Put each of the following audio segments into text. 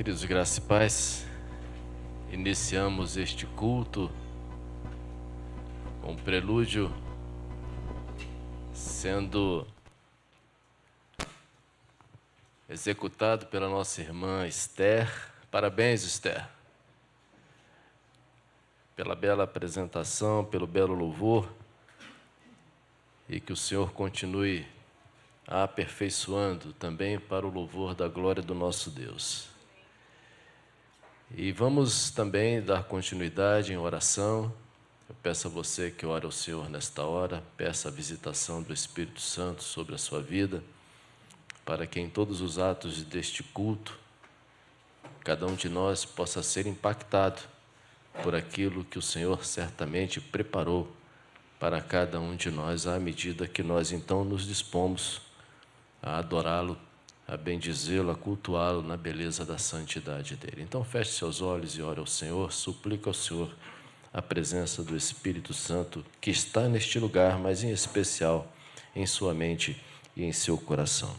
Queridos, graça e paz, iniciamos este culto com um prelúdio sendo executado pela nossa irmã Esther. Parabéns, Esther, pela bela apresentação, pelo belo louvor, e que o Senhor continue a aperfeiçoando também para o louvor da glória do nosso Deus. E vamos também dar continuidade em oração. Eu peço a você que ore ao Senhor nesta hora, peça a visitação do Espírito Santo sobre a sua vida, para que em todos os atos deste culto, cada um de nós possa ser impactado por aquilo que o Senhor certamente preparou para cada um de nós, à medida que nós então nos dispomos a adorá-lo, a bendizê-lo, a cultuá-lo na beleza da santidade dele. Então feche seus olhos e ore ao Senhor, suplica ao Senhor a presença do Espírito Santo que está neste lugar, mas em especial em sua mente e em seu coração.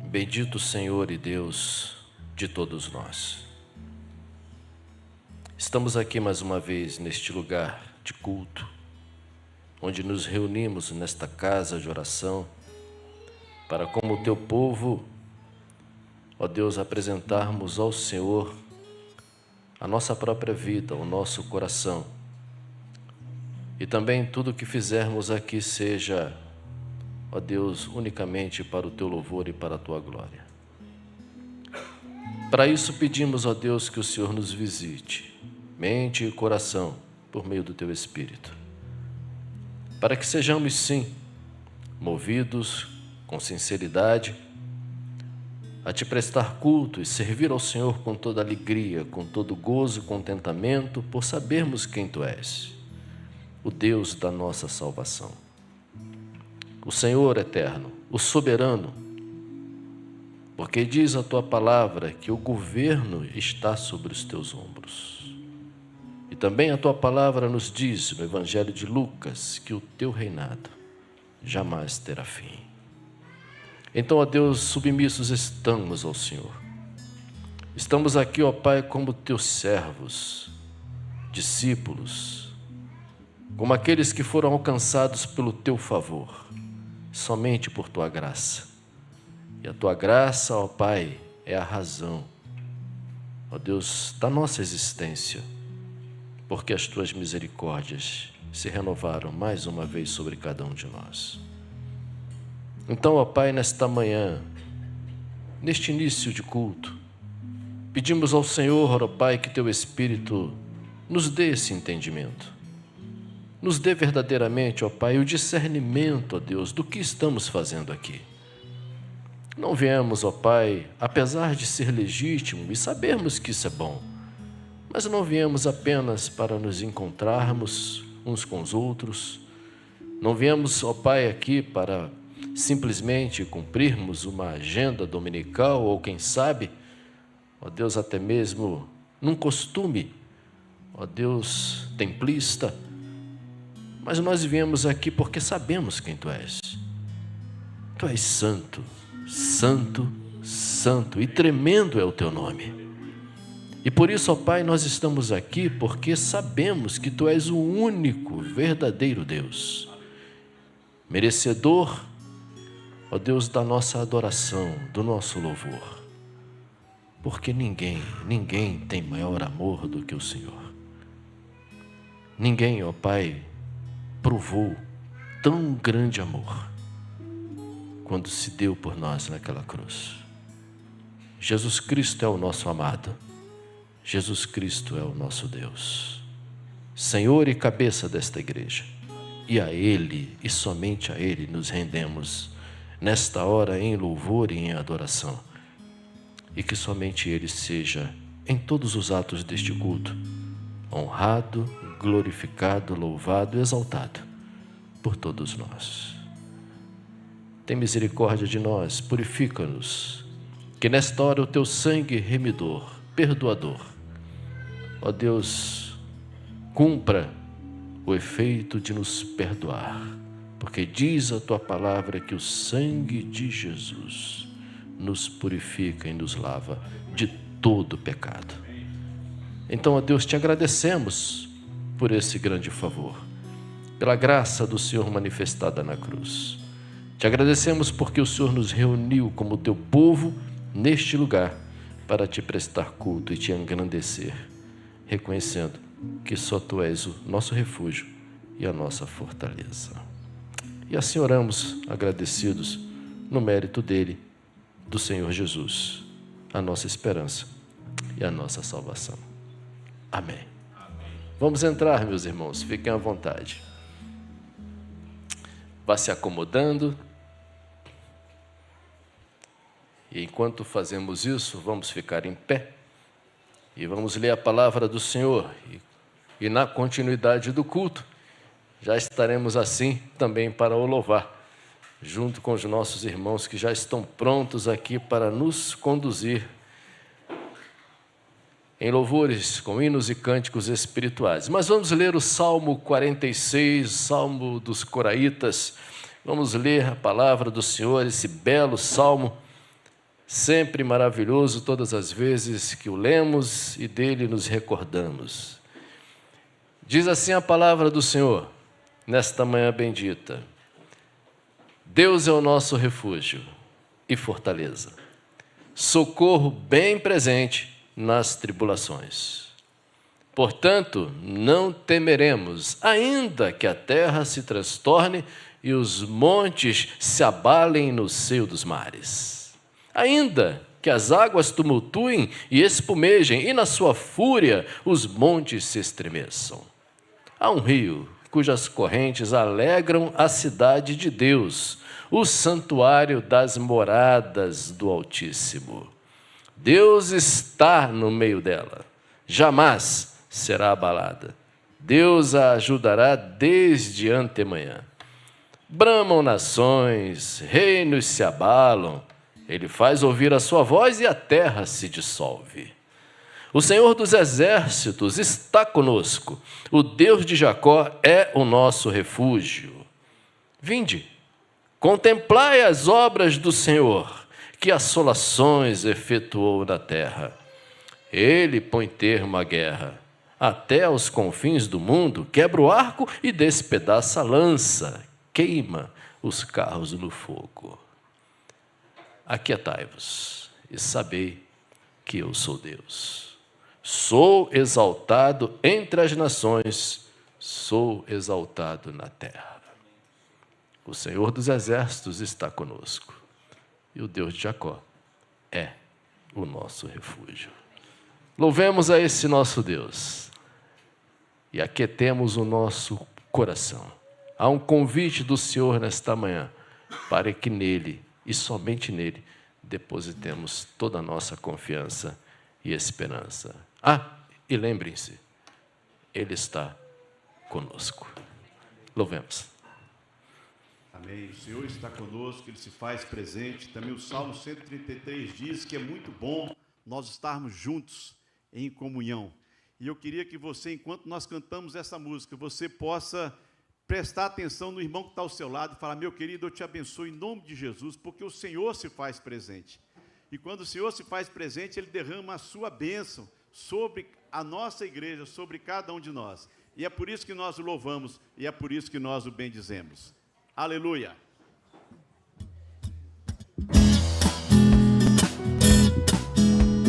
Bendito Senhor e Deus de todos nós. Estamos aqui mais uma vez neste lugar de culto, onde nos reunimos nesta casa de oração, para como teu povo, ó Deus, apresentarmos ao Senhor a nossa própria vida, o nosso coração, e também tudo o que fizermos aqui seja, ó Deus, unicamente para o teu louvor e para a tua glória. Para isso pedimos, ó Deus, que o Senhor nos visite, mente e coração, por meio do teu Espírito, para que sejamos, sim, movidos com sinceridade a te prestar culto e servir ao Senhor com toda alegria, com todo gozo e contentamento, por sabermos quem tu és, o Deus da nossa salvação. O Senhor eterno, o soberano, porque diz a tua palavra que o governo está sobre os teus ombros. E também a tua palavra nos diz no Evangelho de Lucas que o teu reinado jamais terá fim. Então, ó Deus, submissos estamos ao Senhor. Estamos aqui, ó Pai, como teus servos, discípulos, como aqueles que foram alcançados pelo teu favor, somente por tua graça. E a tua graça, ó Pai, é a razão, ó Deus, da nossa existência, porque as tuas misericórdias se renovaram mais uma vez sobre cada um de nós. Então, ó Pai, nesta manhã, neste início de culto, pedimos ao Senhor, ó Pai, que teu Espírito nos dê esse entendimento. Nos dê verdadeiramente, ó Pai, o discernimento, ó Deus, do que estamos fazendo aqui. Não viemos, ó Pai, apesar de ser legítimo e sabermos que isso é bom, mas não viemos apenas para nos encontrarmos uns com os outros. Não viemos, ó Pai, aqui para simplesmente cumprirmos uma agenda dominical ou, quem sabe, ó Deus, até mesmo num costume, ó Deus, templista. Mas nós viemos aqui porque sabemos quem tu és. Tu és santo, santo, santo, e tremendo é o teu nome. E por isso, ó Pai, nós estamos aqui porque sabemos que tu és o único verdadeiro Deus, merecedor, ó Deus, da nossa adoração, do nosso louvor. Porque ninguém tem maior amor do que o Senhor. Ninguém, ó Pai, provou tão grande amor quando se deu por nós naquela cruz. Jesus Cristo é o nosso amado. Jesus Cristo é o nosso Deus, Senhor e cabeça desta igreja. e a Ele, e somente a Ele, nos rendemos nesta hora em louvor e em adoração. E que somente Ele seja, em todos os atos deste culto, honrado, glorificado, louvado, exaltado por todos nós. Tem misericórdia de nós, purifica-nos, que nesta hora o Teu sangue remidor, perdoador, ó Deus, cumpra o efeito de nos perdoar, porque diz a Tua palavra que o sangue de Jesus nos purifica e nos lava de todo pecado. Então, ó Deus, te agradecemos por esse grande favor, pela graça do Senhor manifestada na cruz. Te agradecemos porque o Senhor nos reuniu como teu povo neste lugar para te prestar culto e te engrandecer, reconhecendo que só tu és o nosso refúgio e a nossa fortaleza. E assim oramos agradecidos no mérito dele, do Senhor Jesus, a nossa esperança e a nossa salvação. Amém. Vamos entrar, meus irmãos, fiquem à vontade. Vá se acomodando. E enquanto fazemos isso, vamos ficar em pé e vamos ler a palavra do Senhor. E na continuidade do culto, já estaremos assim também para o louvar, junto com os nossos irmãos que já estão prontos aqui para nos conduzir em louvores, com hinos e cânticos espirituais. Mas vamos ler o Salmo 46, Salmo dos Coraitas. Vamos ler a palavra do Senhor, esse belo salmo, sempre maravilhoso todas as vezes que o lemos e dele nos recordamos. Diz assim a palavra do Senhor, nesta manhã bendita: Deus é o nosso refúgio e fortaleza, socorro bem presente nas tribulações. Portanto, não temeremos, ainda que a terra se transtorne e os montes se abalem no seio dos mares. Ainda que as águas tumultuem e espumejem, e na sua fúria os montes se estremeçam. Há um rio cujas correntes alegram a cidade de Deus, o santuário das moradas do Altíssimo. Deus está no meio dela, jamais será abalada. Deus a ajudará desde antemanhã. Bramam nações, reinos se abalam, ele faz ouvir a sua voz e a terra se dissolve. O Senhor dos exércitos está conosco, o Deus de Jacó é o nosso refúgio. Vinde, contemplai as obras do Senhor, que assolações efetuou na terra. Ele põe termo à guerra, até aos confins do mundo, quebra o arco e despedaça a lança, queima os carros no fogo. Aquietai-vos e sabei que eu sou Deus. Sou exaltado entre as nações, sou exaltado na terra. O Senhor dos exércitos está conosco. E o Deus de Jacó é o nosso refúgio. Louvemos a esse nosso Deus e aquietemos o nosso coração. Há um convite do Senhor nesta manhã para que nele e somente nele depositemos toda a nossa confiança e esperança. E lembrem-se, Ele está conosco. Louvemos. Amém. O Senhor está conosco, Ele se faz presente. Também o Salmo 133 diz que é muito bom nós estarmos juntos em comunhão. E eu queria que você, enquanto nós cantamos essa música, você possa prestar atenção no irmão que está ao seu lado e falar: meu querido, eu te abençoo em nome de Jesus, porque o Senhor se faz presente. E quando o Senhor se faz presente, Ele derrama a sua bênção sobre a nossa igreja, sobre cada um de nós. E é por isso que nós o louvamos e é por isso que nós o bendizemos. Aleluia!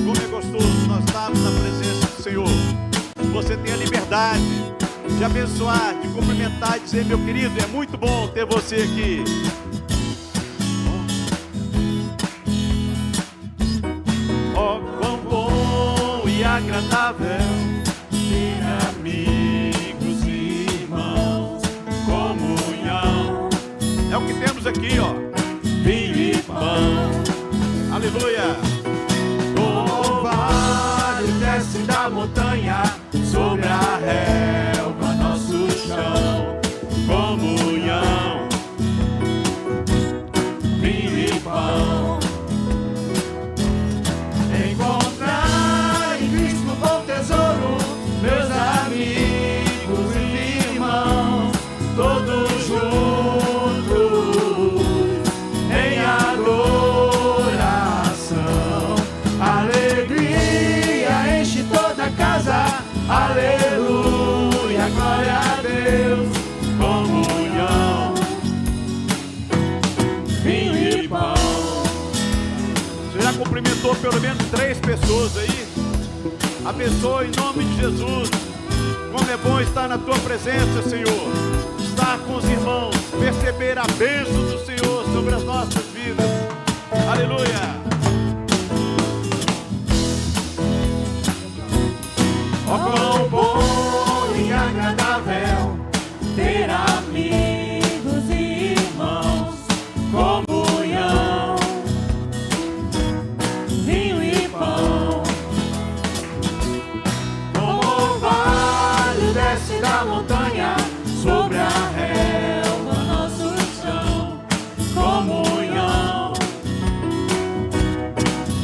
Como é gostoso nós estarmos na presença do Senhor. Você tem a liberdade de abençoar, de cumprimentar, de dizer: meu querido, é muito bom ter você aqui. Oh, quão bom e agradável ter amigos e irmãos como Jesus aqui, ó. Vinho e pão. Aleluia. O orvalho desce da montanha sobre a relva, nosso chão. Comunhão, vinho e pão. Encontrar em Cristo bom tesouro, meus amigos e irmãos, todos juntos em adoração. Alegria enche toda a casa, aleluia, glória a Deus. Comunhão, vinho e pão. Você já cumprimentou pelo menos 3 pessoas aí? Abençoe em nome de Jesus. Como é bom estar na tua presença, Senhor. Estar com os irmãos, perceber a bênção do Senhor sobre as nossas vidas. Aleluia. Ó, quão bom e agradável ter amigos e irmãos, comunhão, vinho e pão. Como o orvalho desce da montanha sobre a relva, nosso chão. Comunhão,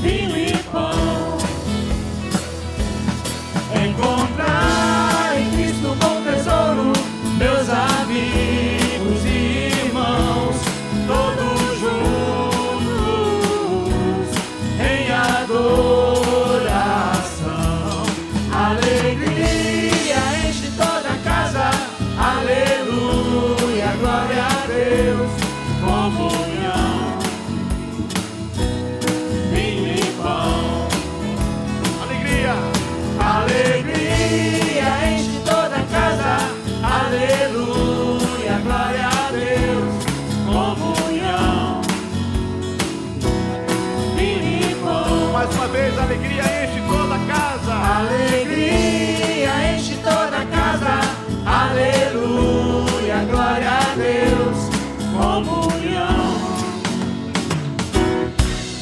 vinho e pão. Encontrar em Cristo bom tesouro, meus amigos e irmãos, todos juntos em adoração. Alegria enche toda a casa, aleluia, glória a Deus. Comunhão, vinho e pão. Alegria, alegria enche toda a casa, aleluia, glória a Deus. Comunhão, vinho e pão. Mais uma vez, alegria enche toda a casa. Alegria enche toda a casa, aleluia, glória a Deus. Comunhão,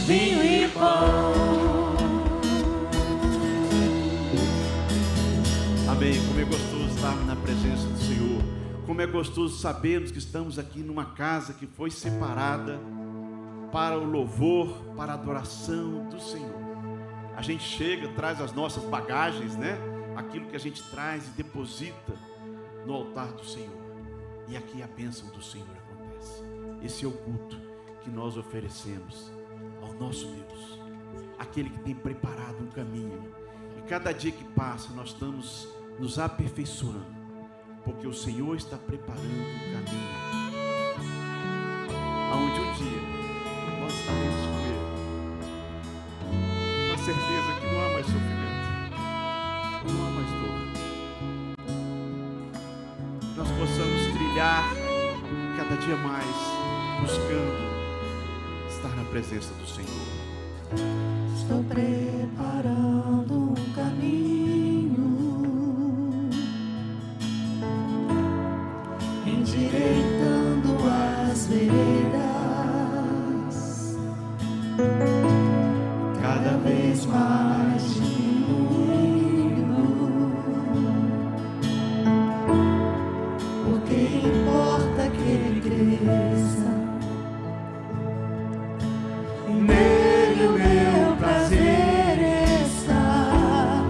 vinho e pão. Amém. Como é gostoso estarmos na presença do Senhor. Como é gostoso sabermos que estamos aqui numa casa que foi separada para o louvor, para a adoração do Senhor. A gente chega, traz as nossas bagagens, né? Aquilo que a gente traz e deposita no altar do Senhor. E aqui a bênção do Senhor acontece. Esse é o culto que nós oferecemos ao nosso Deus, aquele que tem preparado um caminho. E cada dia que passa nós estamos nos aperfeiçoando, porque o Senhor está preparando um caminho, aonde um dia nós estaremos com Ele, com a certeza que não há mais sofrimento, não há mais dor. Que nós possamos trilhar cada dia mais, buscando estar na presença do Senhor. Estou preparando um caminho, endireitando as veredas, cada vez mais diminuindo, porque importa que ele cresça. Nele o meu prazer está.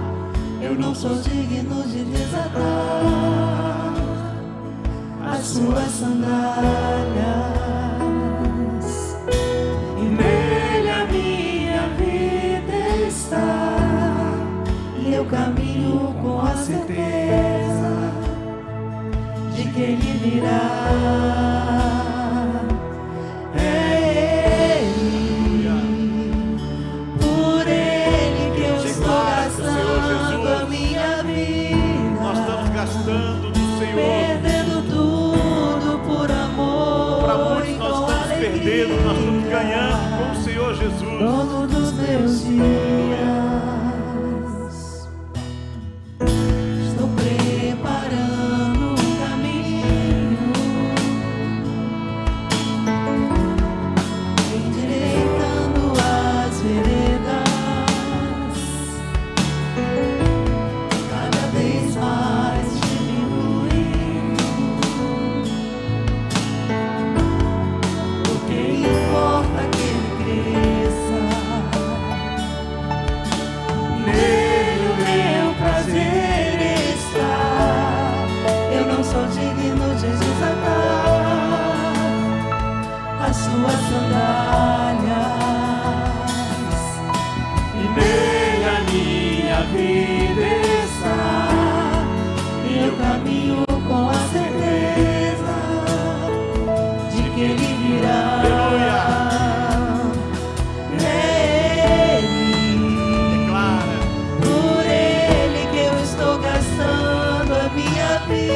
Eu não sou digno de desatar as suas sandálias, e nele a minha vida está, e eu caminho com a certeza de que ele virá. É ele, por ele que eu estou gastando a minha vida. Nós estamos gastando no Senhor. Perdendo tudo por amor. Para muitos e nós com estamos alegria. perdendo, nós estamos ganhando com o Senhor Jesus. Dono dos meus dias, estou preparando um caminho, vida está, e eu caminho com a certeza de que Ele virá. É Ele, Declara. por Ele que eu estou gastando a minha vida,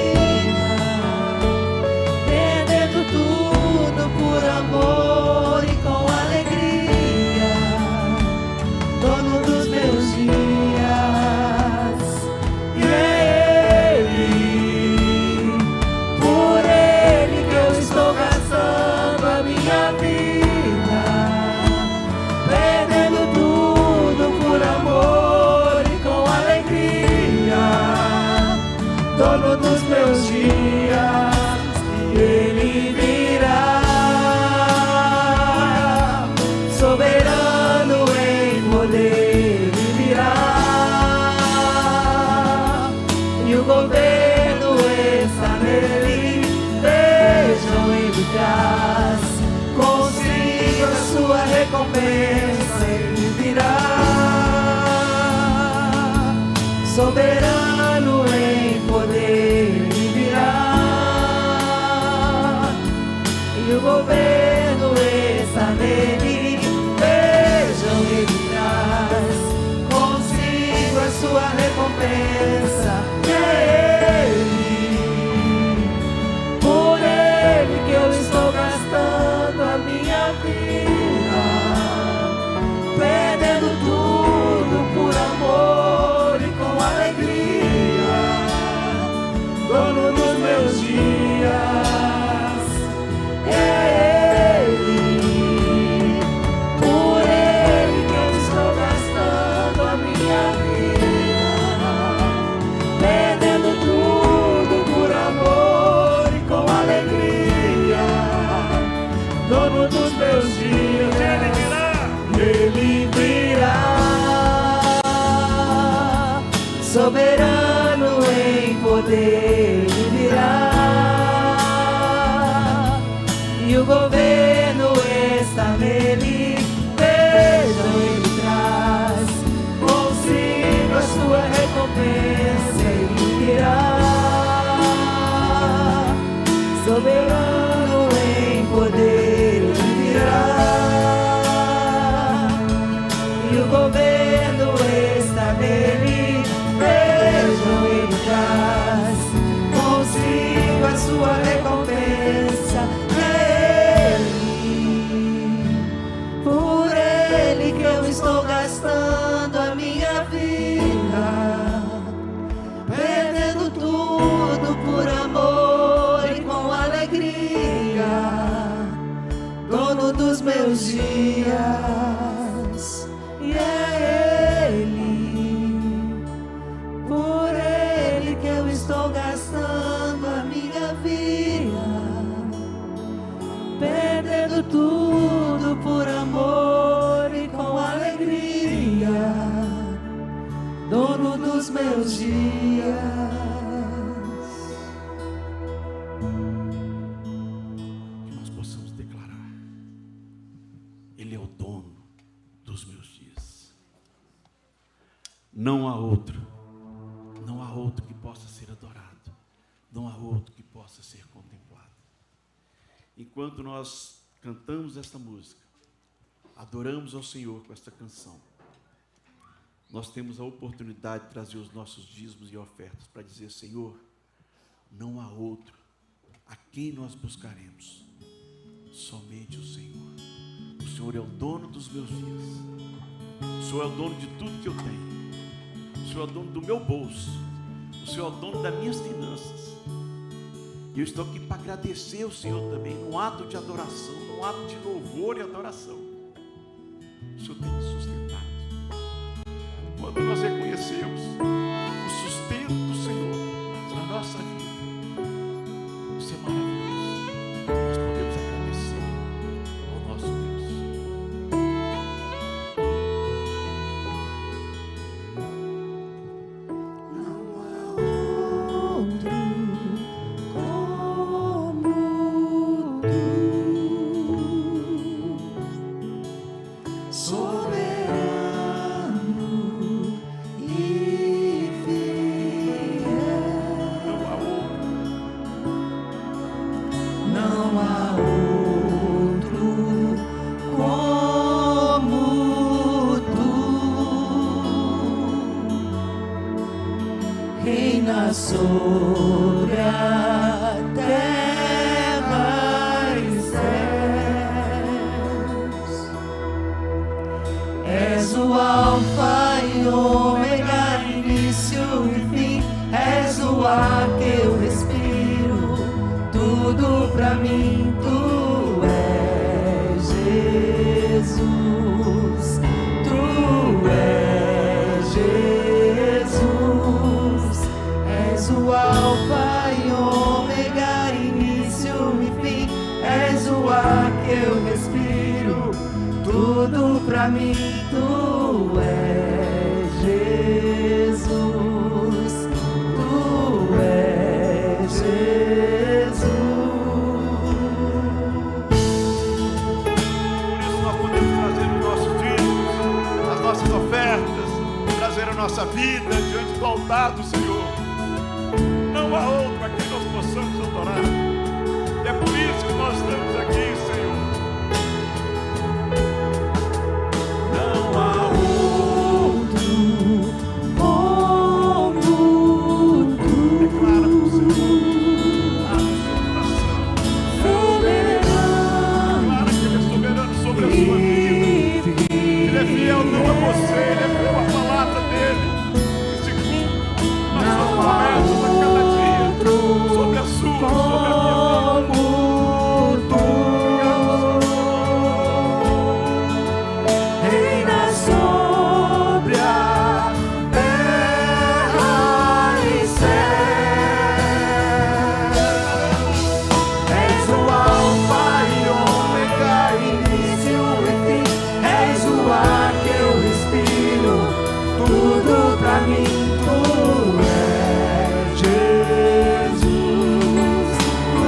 perdendo tudo por amor e com alegria, dono dos meus dias. E é Ele, por Ele que eu estou gastando a minha vida, perdendo tudo por amor e com alegria, dono dos meus dias. E Ele virá, soberano em poder, Ele virá, e o governo está nele. Vejam, Ele traz consigo a sua recompensa. Ele virá, soberano em poder, Ele virá, e o governo está nele. Vejam, Ele traz consigo a sua recompensa. É Ele, por Ele que eu estou gastando a minha vida, perdendo tudo por amor e com alegria, dono dos meus dias. É Ele, por Ele que eu estou gastando a minha vida, perdendo tudo por amor e com alegria, dono dos meus dias. Ele virá, soberano em poder, Ele virá, e o governo está nele. Vejam, Ele traz consigo a sua recompensa. Ele virá, soberano em poder, Ele virá, e o governo está nele. Vejam, Ele traz consigo a sua recompensa. É Ele, por Ele que eu estou gastando a minha vida, perdendo tudo por amor e com alegria, dono dos meus dias. E é Ele, por Ele que eu estou gastando a minha vida, perdendo tudo por amor e com alegria, dono dos meus dias. Que nós possamos declarar: Ele é o dono dos meus dias. Não há outro que possa ser adorado, não há outro que possa ser contemplado. Enquanto nós cantamos esta música, adoramos ao Senhor com esta canção, nós temos a oportunidade de trazer os nossos dízimos e ofertas para dizer: Senhor, não há outro a quem nós buscaremos, somente o Senhor. O Senhor é o dono dos meus dias, o Senhor é o dono de tudo que eu tenho, o Senhor é o dono do meu bolso, o Senhor é o dono das minhas finanças. E eu estou aqui para agradecer ao Senhor também, num ato de adoração, num ato de louvor e adoração. O Senhor tem me sustentado. Quando nós reconhecemos o sustento do Senhor na nossa vida, isso é maravilhoso. Nós podemos agradecer ao nosso Deus. Sobre reina sobre a terra e céus. És o alfa e ômega, início e fim, és o ar que eu respiro, tudo pra mim tu és, Jesus, tu és, Jesus, és o alfa e ômega, início e fim, és o ar que eu respiro, tudo pra mim tu és, Jesus, tu és, Jesus. Por isso nós podemos trazer os nossos dízimos, as nossas ofertas, trazer a nossa vida diante do altar do Senhor. Não há outro a quem nós possamos adorar. E é por isso que nós estamos aqui, Senhor. Não há Outro como tu, Declara para o Senhor. Abre o seu coração. soberano Declara que Ele é soberano sobre a sua vida. Ele é fiel não a você, Ele é fiel à palavra dEle, que se cumpre nas suas promessas a cada dia, sobre a sua, sobre a minha vida. reina sobre a terra e céus. És o alfa e ômega, início e fim, és o ar que eu respiro, tudo pra mim tu és, Jesus, tu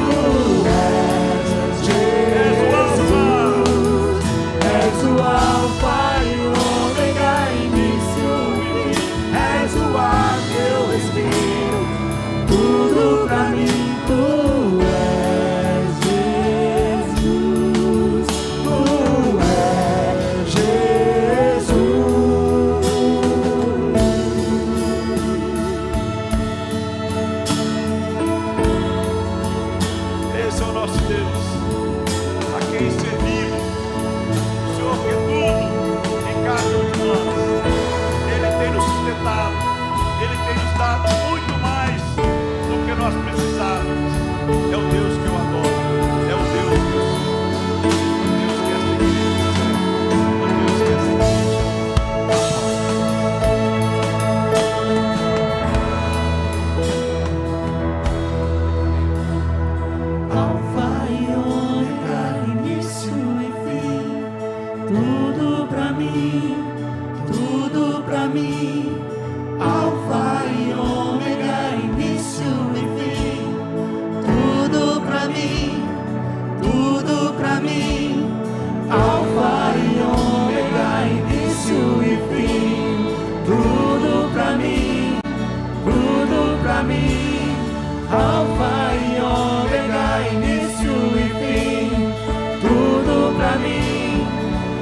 és, Jesus, és o alfa e ômega, início e fim, és o ar que eu respiro, tudo pra mim tu és, Jesus, tu és, Jesus. Esse é o nosso Deus, a quem servimos. O Senhor que tudo em cada um de nós. Ele tem nos sustentado, Ele tem nos dado muito mais do que nós precisávamos. É o Deus que eu adoro, é o Deus que eu sou, o Deus que é sem fim, o Deus que é sem fim. Alfa e ômega, início e fim, tudo pra mim, tudo pra mim. Alfa e ômega, início e fim, tudo pra mim, tudo pra mim. Alfa e ômega, início e fim, tudo pra mim, tudo pra mim. Alfa e ômega, início e fim, tudo pra mim,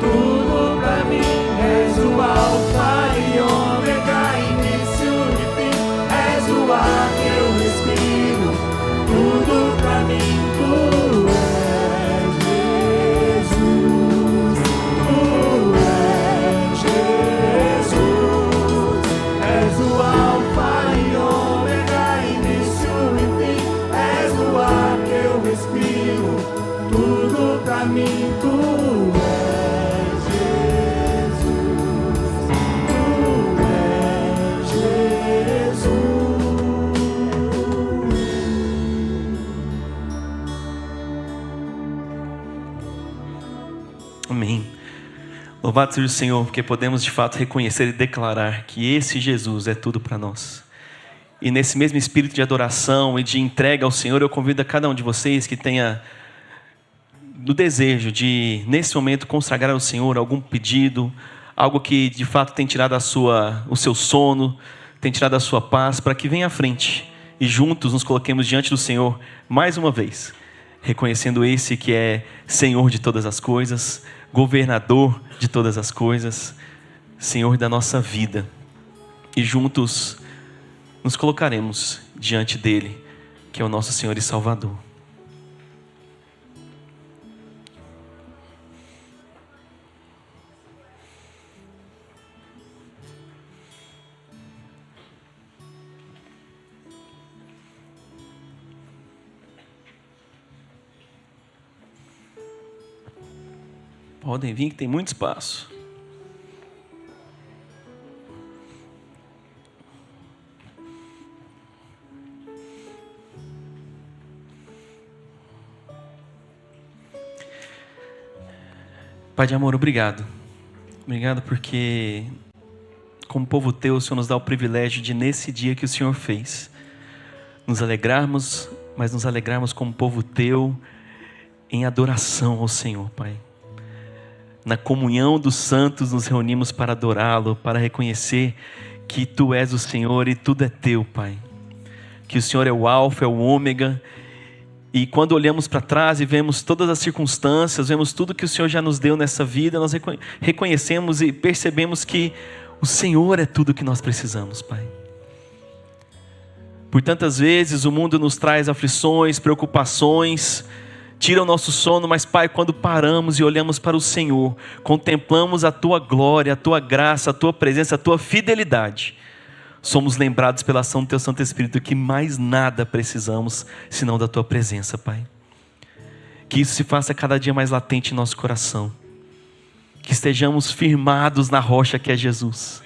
tudo pra mim. És o alfa e ômega, início e fim, és o ar que eu respiro, tudo pra mim tu és, Jesus, tu és, Jesus, és o alfa e ômega, início e fim, és o ar que eu respiro, tudo pra mim tu és, Jesus, tu és, Jesus. Amém. Louvado seja o Senhor, porque podemos de fato reconhecer e declarar que esse Jesus é tudo para nós. E nesse mesmo espírito de adoração e de entrega ao Senhor, eu convido a cada um de vocês que tenha do desejo de, nesse momento, consagrar ao Senhor algum pedido, algo que de fato tem tirado o seu sono, tem tirado a sua paz, para que venha à frente e juntos nos coloquemos diante do Senhor mais uma vez, reconhecendo esse que é Senhor de todas as coisas, governador de todas as coisas, Senhor da nossa vida. E juntos nos colocaremos diante dele, que é o nosso Senhor e Salvador. Podem vir que tem muito espaço. Pai de amor, obrigado. Obrigado porque, como povo teu, o Senhor nos dá o privilégio de, nesse dia que o Senhor fez, nos alegrarmos, mas nos alegrarmos como povo teu, em adoração ao Senhor, Pai. Na comunhão dos santos nos reunimos para adorá-lo, para reconhecer que tu és o Senhor e tudo é teu, Pai. Que o Senhor é o alfa, é o ômega. E quando olhamos para trás e vemos todas as circunstâncias, vemos tudo que o Senhor já nos deu nessa vida, nós reconhecemos e percebemos que o Senhor é tudo que nós precisamos, Pai. Por tantas vezes o mundo nos traz aflições, preocupações, tira o nosso sono, mas Pai, quando paramos e olhamos para o Senhor, contemplamos a Tua glória, a Tua graça, a Tua presença, a Tua fidelidade, somos lembrados pela ação do Teu Santo Espírito que mais nada precisamos senão da Tua presença, Pai. Que isso se faça cada dia mais latente em nosso coração, que estejamos firmados na rocha que é Jesus,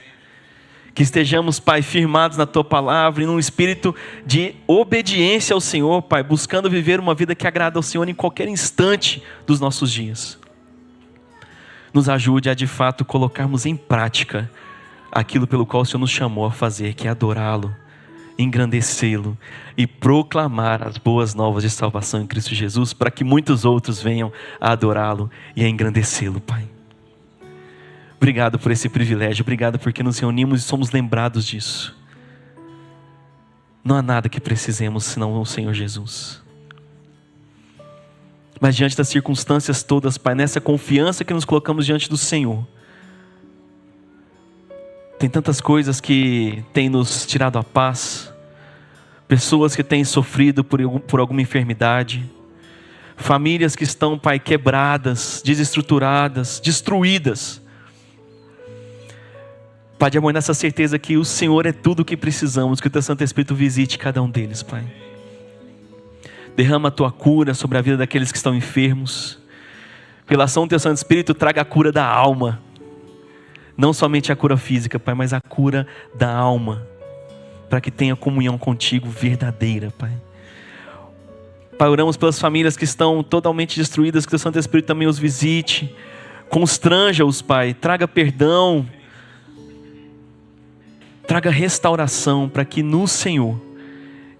que estejamos, Pai, firmados na Tua palavra e num espírito de obediência ao Senhor, Pai, buscando viver uma vida que agrada ao Senhor em qualquer instante dos nossos dias. Nos ajude a de fato colocarmos em prática aquilo pelo qual o Senhor nos chamou a fazer, que é adorá-lo, engrandecê-lo e proclamar as boas novas de salvação em Cristo Jesus, para que muitos outros venham a adorá-lo e a engrandecê-lo, Pai. Obrigado por esse privilégio, obrigado porque nos reunimos e somos lembrados disso. Não há nada que precisemos senão o Senhor Jesus. Mas diante das circunstâncias todas, Pai, nessa confiança que nos colocamos diante do Senhor, tem tantas coisas que têm nos tirado a paz, pessoas que têm sofrido por alguma enfermidade, famílias que estão, Pai, quebradas, desestruturadas, destruídas. Pai de amor, nessa certeza que o Senhor é tudo o que precisamos, que o Teu Santo Espírito visite cada um deles, Pai. Derrama a Tua cura sobre a vida daqueles que estão enfermos. Pela ação do Teu Santo Espírito, traga a cura da alma. Não somente a cura física, Pai, mas a cura da alma. Para que tenha comunhão contigo verdadeira, Pai. Pai, oramos pelas famílias que estão totalmente destruídas, que o Teu Santo Espírito também os visite. Constranja-os, Pai. Traga perdão. Traga restauração para que no Senhor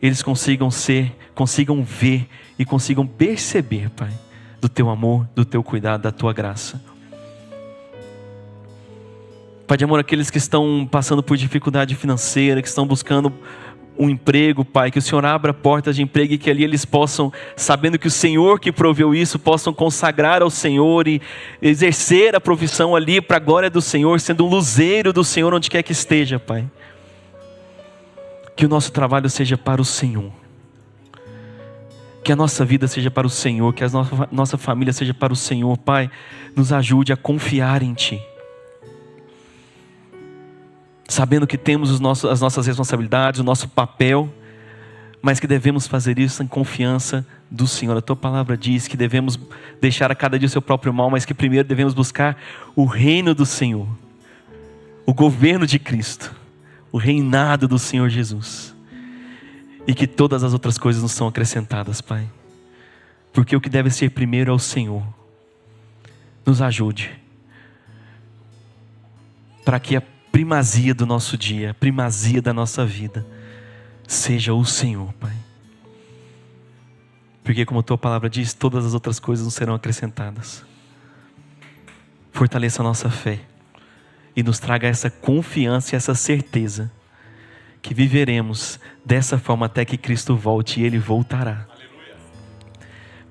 eles consigam ver e consigam perceber, Pai, do Teu amor, do Teu cuidado, da Tua graça. Pai de amor, aqueles que estão passando por dificuldade financeira, que estão buscando um emprego, Pai, que o Senhor abra portas de emprego e que ali eles possam, sabendo que o Senhor que proveu isso, possam consagrar ao Senhor e exercer a profissão ali para a glória do Senhor, sendo um luzeiro do Senhor onde quer que esteja, Pai. Que o nosso trabalho seja para o Senhor, que a nossa vida seja para o Senhor, que a nossa família seja para o Senhor, Pai. Nos ajude a confiar em Ti, sabendo que temos as nossas responsabilidades, o nosso papel, mas que devemos fazer isso em confiança do Senhor. A Tua palavra diz que devemos deixar a cada dia o seu próprio mal, mas que primeiro devemos buscar o reino do Senhor, o governo de Cristo, o reinado do Senhor Jesus, e que todas as outras coisas nos são acrescentadas, Pai, porque o que deve ser primeiro é o Senhor. Nos ajude para que a primazia do nosso dia, a primazia da nossa vida seja o Senhor, Pai, porque como a Tua palavra diz, todas as outras coisas nos serão acrescentadas. Fortaleça a nossa fé e nos traga essa confiança e essa certeza que viveremos dessa forma até que Cristo volte, e Ele voltará.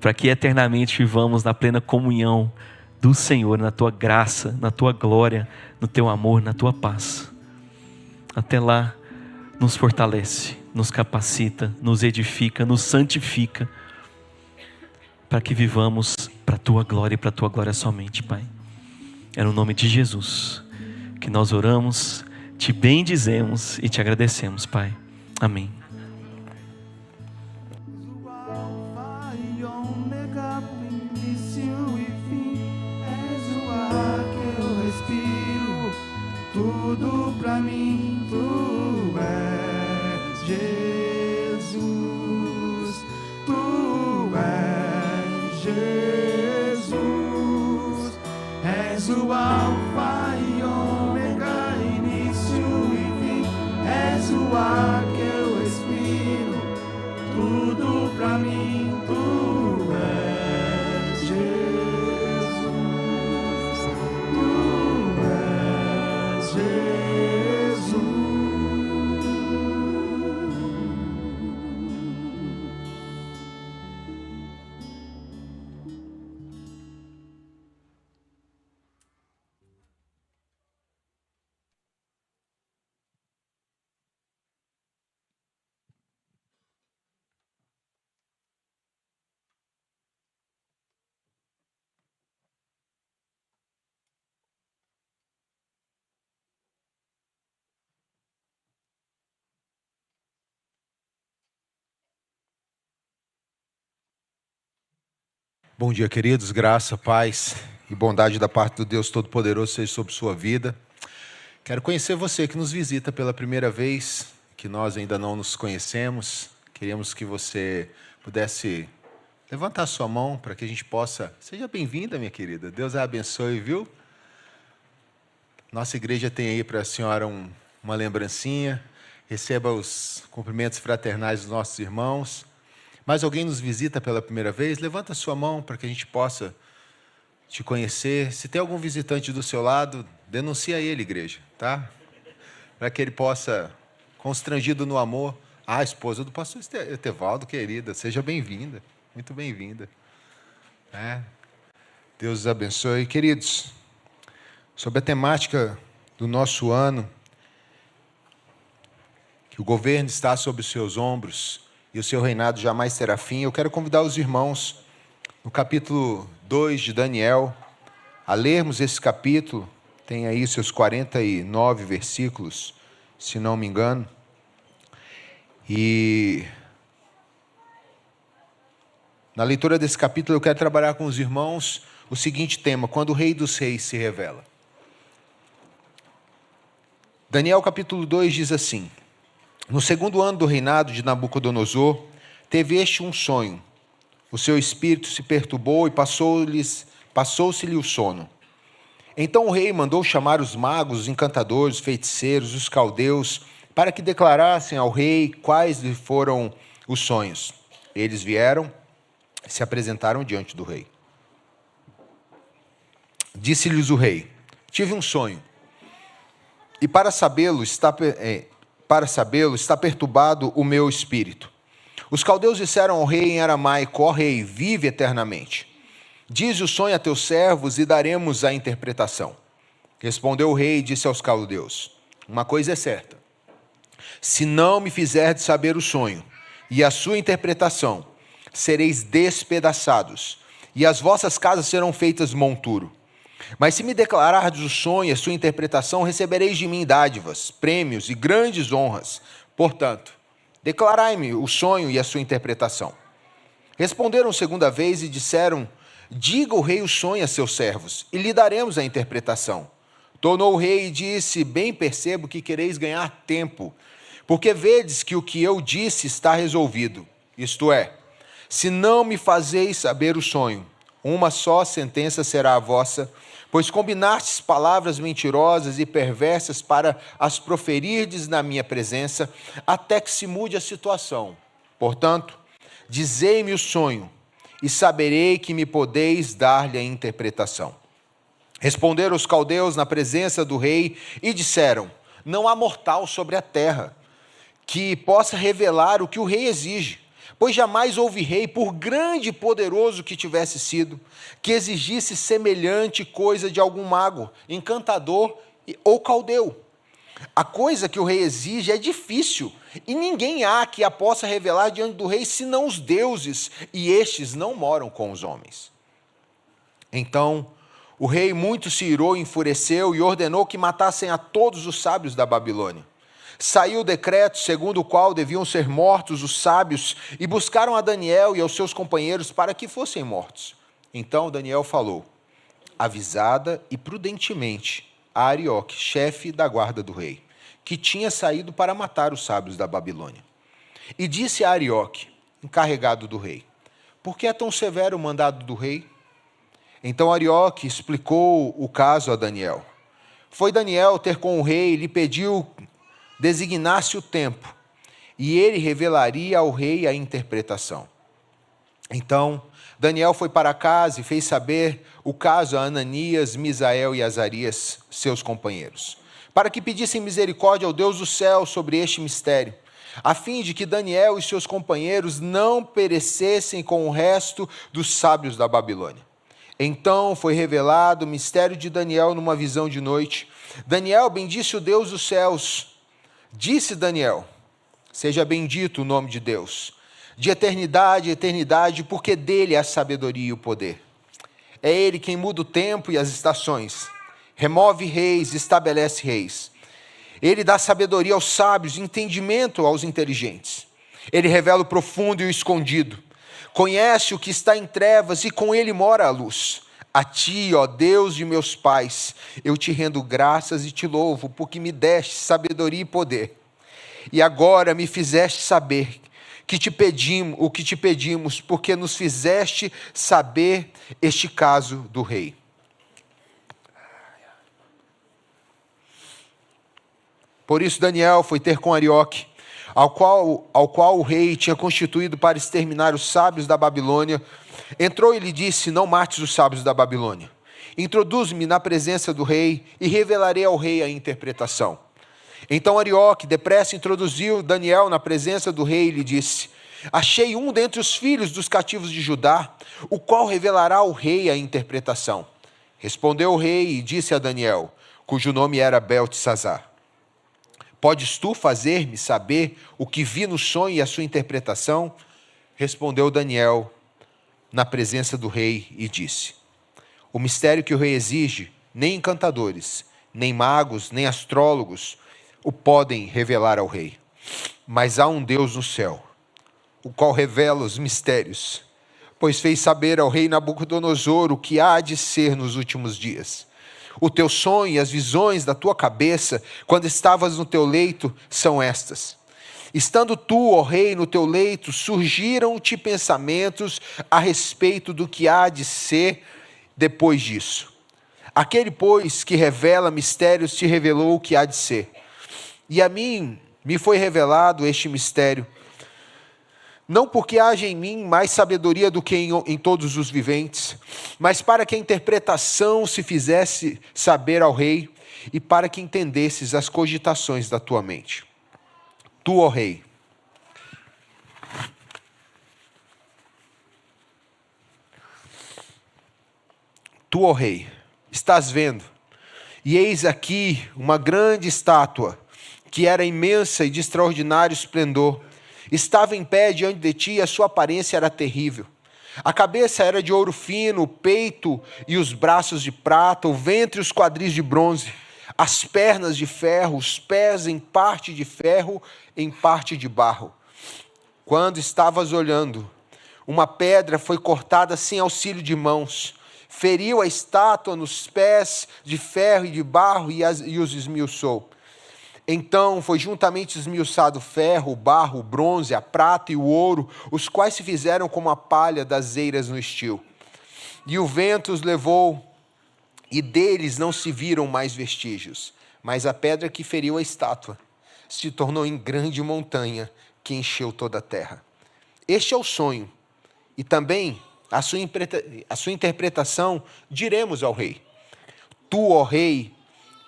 Para que eternamente vivamos na plena comunhão do Senhor, na Tua graça, na Tua glória, no Teu amor, na Tua paz. Até lá, nos fortalece, nos capacita, nos edifica, nos santifica, para que vivamos para a Tua glória e para a Tua glória somente, Pai. É no nome de Jesus que nós oramos, Te bendizemos e Te agradecemos, Pai. Amém. O Alfa e Ômega, início e fim, és o ar que eu respiro, tudo pra mim, tu és Jesus, tu és Jesus, és o Alfa e Ômega, início e fim, és o ar que eu respiro, tudo pra mim, tu és Jesus, tu és Jesus. Bom dia, queridos. Graça, paz e bondade da parte do Deus Todo-Poderoso seja sobre sua vida. Quero conhecer você que nos visita pela primeira vez, que nós ainda não nos conhecemos. Queríamos que você pudesse levantar sua mão para que a gente possa... Seja bem-vinda, minha querida. Deus a abençoe, viu? Nossa igreja tem aí para a senhora uma lembrancinha. Receba os cumprimentos fraternais dos nossos irmãos. Mais alguém nos visita pela primeira vez? Levanta a sua mão para que a gente possa te conhecer. Se tem algum visitante do seu lado, denuncia ele, igreja, tá? Para que ele possa, constrangido no amor, a esposa do pastor Etevaldo, querida, seja bem-vinda, muito bem-vinda. Deus os abençoe. Queridos, sobre a temática do nosso ano, que o governo está sobre os seus ombros, e o seu reinado jamais terá fim, eu quero convidar os irmãos, no capítulo 2 de Daniel, a lermos esse capítulo. Tem aí seus 49 versículos, se não me engano. E na leitura desse capítulo eu quero trabalhar com os irmãos o seguinte tema: quando o Rei dos Reis se revela. Daniel capítulo 2 diz assim: no segundo ano do reinado de Nabucodonosor, teve este um sonho. O seu espírito se perturbou e passou-se-lhe o sono. Então o rei mandou chamar os magos, os encantadores, os feiticeiros, os caldeus, para que declarassem ao rei quais lhe foram os sonhos. Eles vieram e se apresentaram diante do rei. Disse-lhes o rei: tive um sonho, e para sabê-lo está perturbado o meu espírito. Os caldeus disseram ao rei em aramaico: ó rei, vive eternamente. Dize o sonho a teus servos e daremos a interpretação. Respondeu o rei e disse aos caldeus: uma coisa é certa, se não me fizerdes saber o sonho e a sua interpretação, sereis despedaçados, e as vossas casas serão feitas monturo. Mas se me declarardes o sonho e a sua interpretação, recebereis de mim dádivas, prêmios e grandes honras. Portanto, declarai-me o sonho e a sua interpretação. Responderam segunda vez e disseram: diga o rei o sonho a seus servos, e lhe daremos a interpretação. Tornou o rei e disse: bem percebo que quereis ganhar tempo, porque vedes que o que eu disse está resolvido. Isto é, se não me fazeis saber o sonho, uma só sentença será a vossa, pois combinastes palavras mentirosas e perversas para as proferirdes na minha presença, até que se mude a situação. Portanto, dizei-me o sonho, e saberei que me podeis dar-lhe a interpretação. Responderam os caldeus na presença do rei e disseram: não há mortal sobre a terra que possa revelar o que o rei exige, pois jamais houve rei, por grande e poderoso que tivesse sido, que exigisse semelhante coisa de algum mago, encantador ou caldeu. A coisa que o rei exige é difícil, e ninguém há que a possa revelar diante do rei, senão os deuses, e estes não moram com os homens. Então o rei muito se irou e enfureceu, e ordenou que matassem a todos os sábios da Babilônia. Saiu o decreto segundo o qual deviam ser mortos os sábios, e buscaram a Daniel e aos seus companheiros para que fossem mortos. Então Daniel falou, avisada e prudentemente, a Arioque, chefe da guarda do rei, que tinha saído para matar os sábios da Babilônia. E disse a Arioque, encarregado do rei, por que é tão severo o mandado do rei? Então Arioque explicou o caso a Daniel. Foi Daniel ter com o rei e lhe pediu designasse o tempo, e ele revelaria ao rei a interpretação. Então Daniel foi para casa e fez saber o caso a Ananias, Misael e Azarias, seus companheiros, para que pedissem misericórdia ao Deus do céu sobre este mistério, a fim de que Daniel e seus companheiros não perecessem com o resto dos sábios da Babilônia. Então foi revelado o mistério de Daniel numa visão de noite. Daniel bendisse o Deus dos céus. Disse Daniel, seja bendito o nome de Deus, de eternidade a eternidade, porque dele é a sabedoria e o poder. É ele quem muda o tempo e as estações, remove reis, estabelece reis. Ele dá sabedoria aos sábios, entendimento aos inteligentes. Ele revela o profundo e o escondido. Conhece o que está em trevas e com ele mora a luz. A ti, ó Deus de meus pais, eu te rendo graças e te louvo, porque me deste sabedoria e poder. E agora me fizeste saber que te pedimos, o que te pedimos, porque nos fizeste saber este caso do rei. Por isso Daniel foi ter com Arioque, ao qual o rei tinha constituído para exterminar os sábios da Babilônia. Entrou e lhe disse, não mates os sábios da Babilônia. Introduz-me na presença do rei e revelarei ao rei a interpretação. Então Arioque depressa introduziu Daniel na presença do rei e lhe disse, achei um dentre os filhos dos cativos de Judá, o qual revelará ao rei a interpretação. Respondeu o rei e disse a Daniel, cujo nome era Beltesazar, podes tu fazer-me saber o que vi no sonho e a sua interpretação? Respondeu Daniel na presença do rei e disse, o mistério que o rei exige, nem encantadores, nem magos, nem astrólogos o podem revelar ao rei. Mas há um Deus no céu, o qual revela os mistérios, pois fez saber ao rei Nabucodonosor o que há de ser nos últimos dias. O teu sonho e as visões da tua cabeça, quando estavas no teu leito, são estas. Estando tu, ó rei, no teu leito, surgiram-te pensamentos a respeito do que há de ser depois disso. Aquele, pois, que revela mistérios, te revelou o que há de ser. E a mim me foi revelado este mistério, não porque haja em mim mais sabedoria do que em todos os viventes, mas para que a interpretação se fizesse saber ao rei e para que entendesses as cogitações da tua mente. Tu, ó rei, estás vendo, e eis aqui uma grande estátua, que era imensa e de extraordinário esplendor, estava em pé diante de ti e a sua aparência era terrível. A cabeça era de ouro fino, o peito e os braços de prata, o ventre e os quadris de bronze, as pernas de ferro, os pés em parte de ferro, em parte de barro. Quando estavas olhando, uma pedra foi cortada sem auxílio de mãos, feriu a estátua nos pés de ferro e de barro e os esmiuçou. Então foi juntamente esmiuçado o ferro, o barro, o bronze, a prata e o ouro, os quais se fizeram como a palha das eiras no estio. E o vento os levou, e deles não se viram mais vestígios. Mas a pedra que feriu a estátua se tornou em grande montanha que encheu toda a terra. Este é o sonho, e também a sua interpretação diremos ao rei. Tu, ó rei,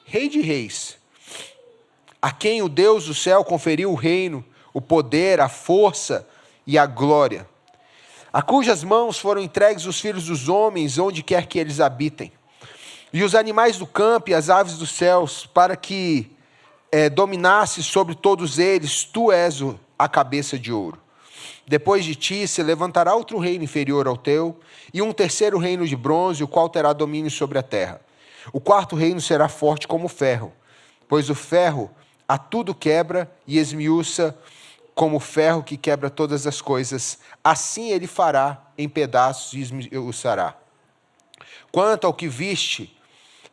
rei de reis, a quem o Deus do céu conferiu o reino, o poder, a força e a glória, a cujas mãos foram entregues os filhos dos homens, onde quer que eles habitem, e os animais do campo e as aves dos céus, para que dominasse sobre todos eles, tu és a cabeça de ouro. Depois de ti se levantará outro reino inferior ao teu, e um terceiro reino de bronze, o qual terá domínio sobre a terra. O quarto reino será forte como o ferro, pois o ferro a tudo quebra e esmiuça como o ferro que quebra todas as coisas. Assim ele fará em pedaços e esmiuçará. Quanto ao que viste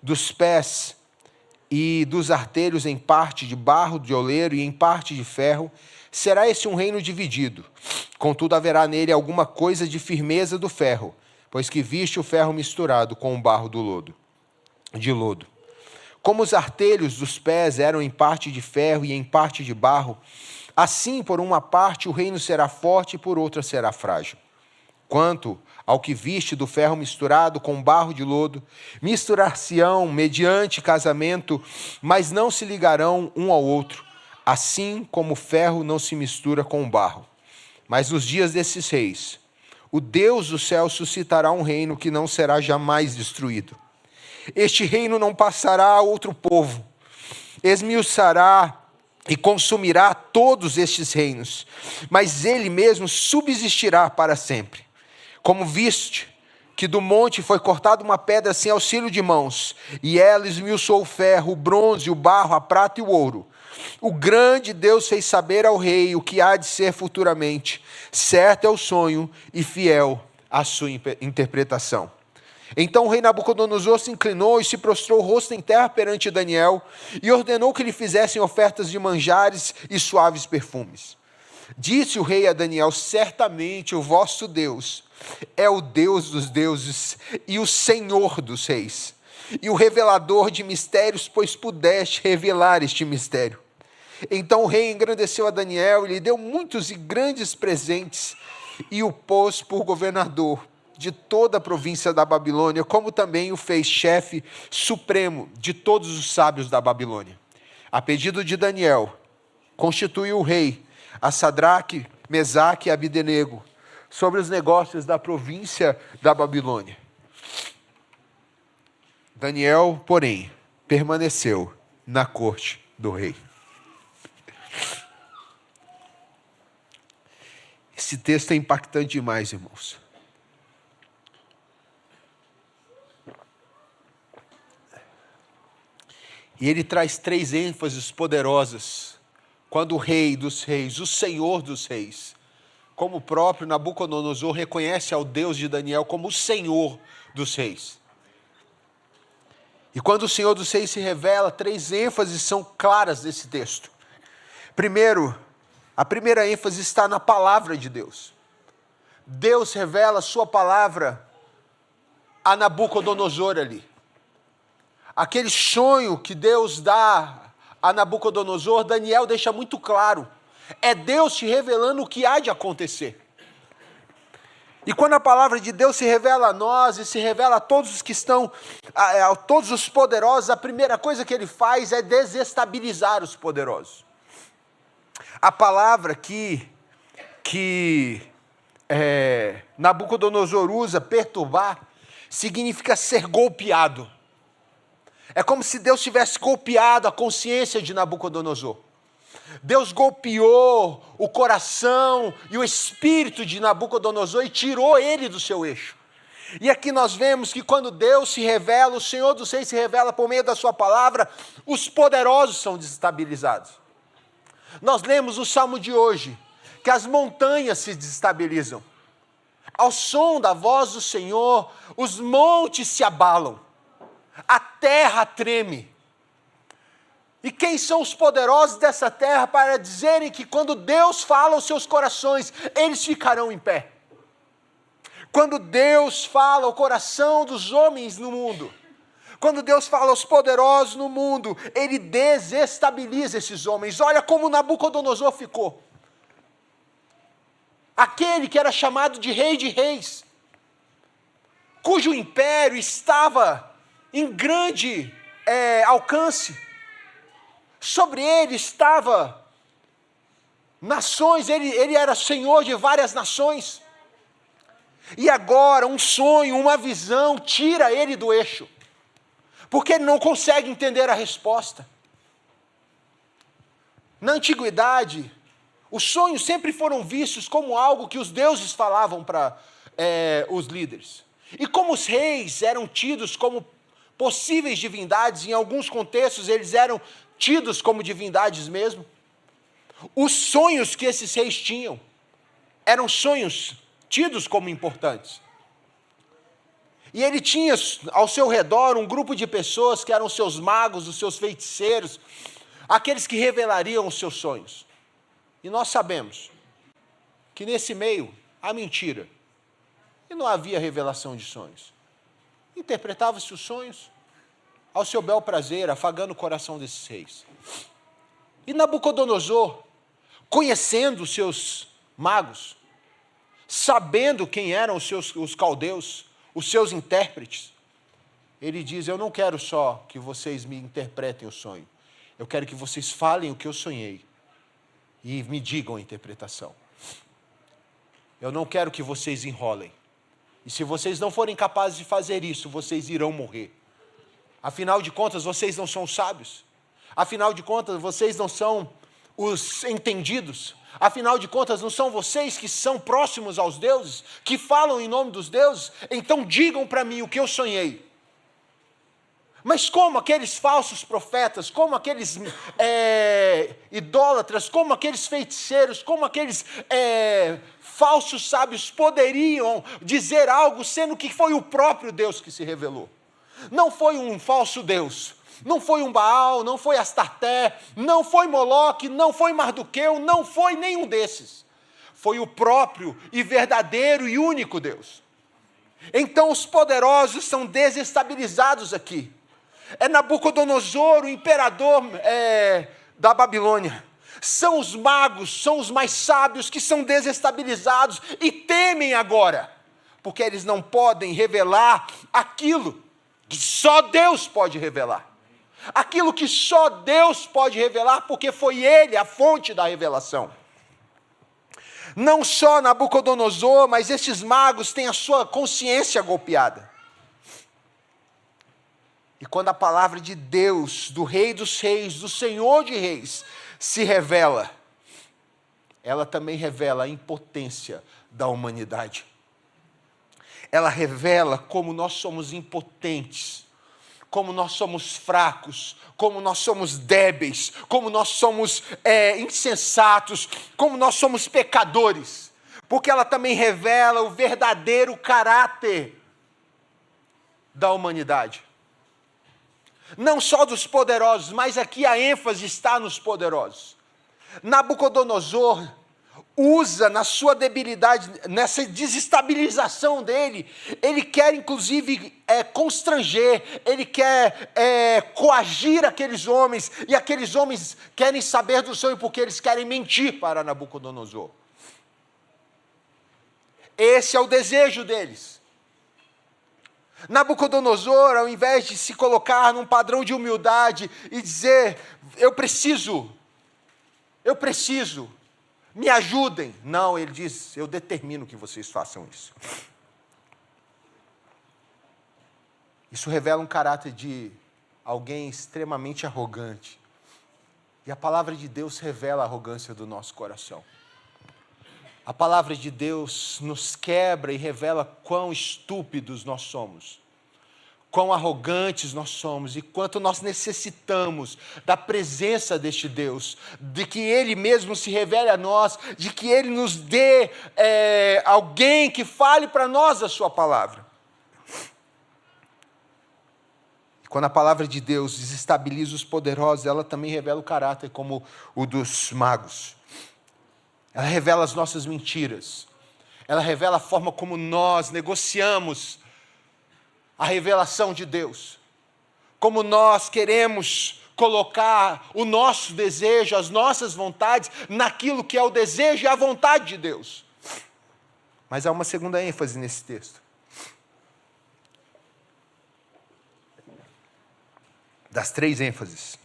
dos pés e dos artelhos em parte de barro de oleiro e em parte de ferro, será esse um reino dividido. Contudo, haverá nele alguma coisa de firmeza do ferro, pois que viste o ferro misturado com o barro de lodo. Como os artelhos dos pés eram em parte de ferro e em parte de barro, assim, por uma parte, o reino será forte e por outra será frágil. Quanto ao que viste do ferro misturado com barro de lodo, misturar-se-ão mediante casamento, mas não se ligarão um ao outro, assim como o ferro não se mistura com o barro. Mas nos dias desses reis, o Deus do céu suscitará um reino que não será jamais destruído. Este reino não passará a outro povo, esmiuçará e consumirá todos estes reinos, mas ele mesmo subsistirá para sempre. Como viste que do monte foi cortada uma pedra sem auxílio de mãos, e ela esmiuçou o ferro, o bronze, o barro, a prata e o ouro. O grande Deus fez saber ao rei o que há de ser futuramente. Certo é o sonho e fiel a sua interpretação. Então o rei Nabucodonosor se inclinou e se prostrou o rosto em terra perante Daniel e ordenou que lhe fizessem ofertas de manjares e suaves perfumes. Disse o rei a Daniel: certamente o vosso Deus é o Deus dos deuses e o Senhor dos reis, e o revelador de mistérios, pois pudeste revelar este mistério. Então o rei engrandeceu a Daniel e lhe deu muitos e grandes presentes, e o pôs por governador de toda a província da Babilônia, como também o fez chefe supremo de todos os sábios da Babilônia. A pedido de Daniel, constituiu o rei a Sadraque, Mesaque e Abdenego sobre os negócios da província da Babilônia. Daniel, porém, permaneceu na corte do rei. Esse texto é impactante demais, irmãos. E ele traz 3 ênfases poderosas. Quando o rei dos reis, o Senhor dos reis, como o próprio Nabucodonosor reconhece ao Deus de Daniel como o Senhor dos reis. E quando o Senhor dos reis se revela, 3 ênfases são claras nesse texto. Primeiro, a primeira ênfase está na palavra de Deus. Deus revela a sua palavra a Nabucodonosor ali. Aquele sonho que Deus dá a Nabucodonosor, Daniel deixa muito claro. É Deus te revelando o que há de acontecer. E quando a palavra de Deus se revela a nós e se revela a todos os que estão, a todos os poderosos, a primeira coisa que ele faz é desestabilizar os poderosos. A palavra que Nabucodonosor usa, perturbar, significa ser golpeado. É como se Deus tivesse golpeado a consciência de Nabucodonosor. Deus golpeou o coração e o espírito de Nabucodonosor e tirou ele do seu eixo. E aqui nós vemos que quando Deus se revela, o Senhor dos Reis se revela por meio da sua palavra, os poderosos são desestabilizados. Nós lemos no Salmo de hoje que as montanhas se desestabilizam. Ao som da voz do Senhor, os montes se abalam. A terra treme. E quem são os poderosos dessa terra para dizerem que quando Deus fala aos seus corações, eles ficarão em pé? Quando Deus fala ao coração dos homens no mundo, quando Deus fala aos poderosos no mundo, ele desestabiliza esses homens. Olha como Nabucodonosor ficou. Aquele que era chamado de rei de reis, cujo império estava em grande alcance. Sobre ele estava nações, ele era senhor de várias nações. E agora um sonho, uma visão, tira ele do eixo. Porque ele não consegue entender a resposta. Na antiguidade, os sonhos sempre foram vistos como algo que os deuses falavam para os líderes. E como os reis eram tidos como possíveis divindades, em alguns contextos eles eram tidos como divindades mesmo, os sonhos que esses reis tinham eram sonhos tidos como importantes. E ele tinha ao seu redor um grupo de pessoas que eram os seus magos, os seus feiticeiros, aqueles que revelariam os seus sonhos. E nós sabemos que nesse meio há mentira. E não havia revelação de sonhos. Interpretava-se os sonhos ao seu bel prazer, afagando o coração desses reis. E Nabucodonosor, conhecendo os seus magos, sabendo quem eram os caldeus, os seus intérpretes, ele diz: eu não quero só que vocês me interpretem o sonho, eu quero que vocês falem o que eu sonhei e me digam a interpretação. Eu não quero que vocês enrolem. E se vocês não forem capazes de fazer isso, vocês irão morrer. Afinal de contas, vocês não são sábios. Afinal de contas, vocês não são os entendidos. Afinal de contas, não são vocês que são próximos aos deuses, que falam em nome dos deuses? Então digam para mim o que eu sonhei. Mas como aqueles falsos profetas, como aqueles idólatras, como aqueles feiticeiros, como aqueles falsos sábios poderiam dizer algo, sendo que foi o próprio Deus que se revelou? Não foi um falso Deus, não foi um Baal, não foi Astarté, não foi Moloque, não foi Mardoqueu, não foi nenhum desses. Foi o próprio e verdadeiro e único Deus. Então os poderosos são desestabilizados aqui. É Nabucodonosor, o imperador da Babilônia. São os magos, são os mais sábios que são desestabilizados e temem agora, porque eles não podem revelar aquilo que só Deus pode revelar. Aquilo que só Deus pode revelar, porque foi Ele a fonte da revelação. Não só Nabucodonosor, mas estes magos têm a sua consciência golpeada. E quando a palavra de Deus, do Rei dos Reis, do Senhor de Reis, se revela, ela também revela a impotência da humanidade. Ela revela como nós somos impotentes, como nós somos fracos, como nós somos débeis, como nós somos insensatos, como nós somos pecadores. Porque ela também revela o verdadeiro caráter da humanidade. Não só dos poderosos, mas aqui a ênfase está nos poderosos. Nabucodonosor usa na sua debilidade, nessa desestabilização dele, ele quer inclusive constranger, ele quer coagir aqueles homens, e aqueles homens querem saber do sonho porque eles querem mentir para Nabucodonosor. Esse é o desejo deles. Nabucodonosor, ao invés de se colocar num padrão de humildade e dizer: eu preciso, me ajudem. Não, ele diz: eu determino que vocês façam isso. Isso revela um caráter de alguém extremamente arrogante. E a palavra de Deus revela a arrogância do nosso coração. A palavra de Deus nos quebra e revela quão estúpidos nós somos, quão arrogantes nós somos e quanto nós necessitamos da presença deste Deus, de que Ele mesmo se revele a nós, de que Ele nos dê alguém que fale para nós a sua palavra. E quando a palavra de Deus desestabiliza os poderosos, ela também revela o caráter como o dos magos. Ela revela as nossas mentiras. Ela revela a forma como nós negociamos a revelação de Deus. Como nós queremos colocar o nosso desejo, as nossas vontades, naquilo que é o desejo e a vontade de Deus. Mas há uma segunda ênfase nesse texto. Das três ênfases.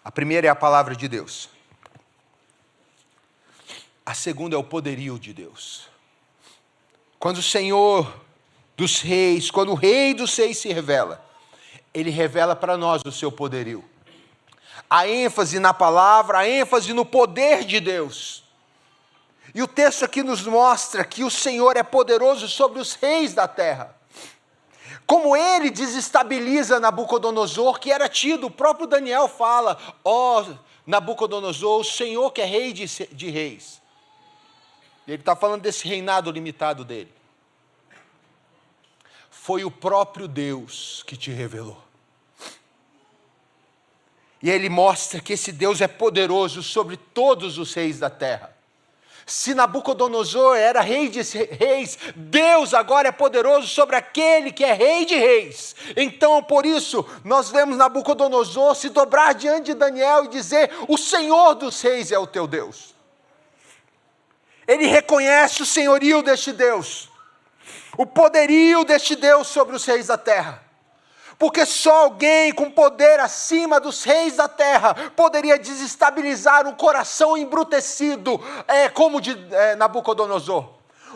A primeira é a palavra de Deus. A segunda é o poderio de Deus. Quando o Senhor dos reis, quando o Rei dos reis se revela, Ele revela para nós o seu poderio. A ênfase na palavra, a ênfase no poder de Deus. E o texto aqui nos mostra que o Senhor é poderoso sobre os reis da terra. Como ele desestabiliza Nabucodonosor, que era tido, o próprio Daniel fala, Nabucodonosor, o Senhor que é rei de reis. Ele está falando desse reinado limitado dele. Foi o próprio Deus que te revelou. E ele mostra que esse Deus é poderoso sobre todos os reis da terra. Se Nabucodonosor era rei de reis, Deus agora é poderoso sobre aquele que é rei de reis. Então, por isso, nós vemos Nabucodonosor se dobrar diante de Daniel e dizer: o Senhor dos reis é o teu Deus. Ele reconhece o senhorio deste Deus, o poderio deste Deus sobre os reis da terra. Porque só alguém com poder acima dos reis da terra poderia desestabilizar um coração embrutecido, como o de Nabucodonosor.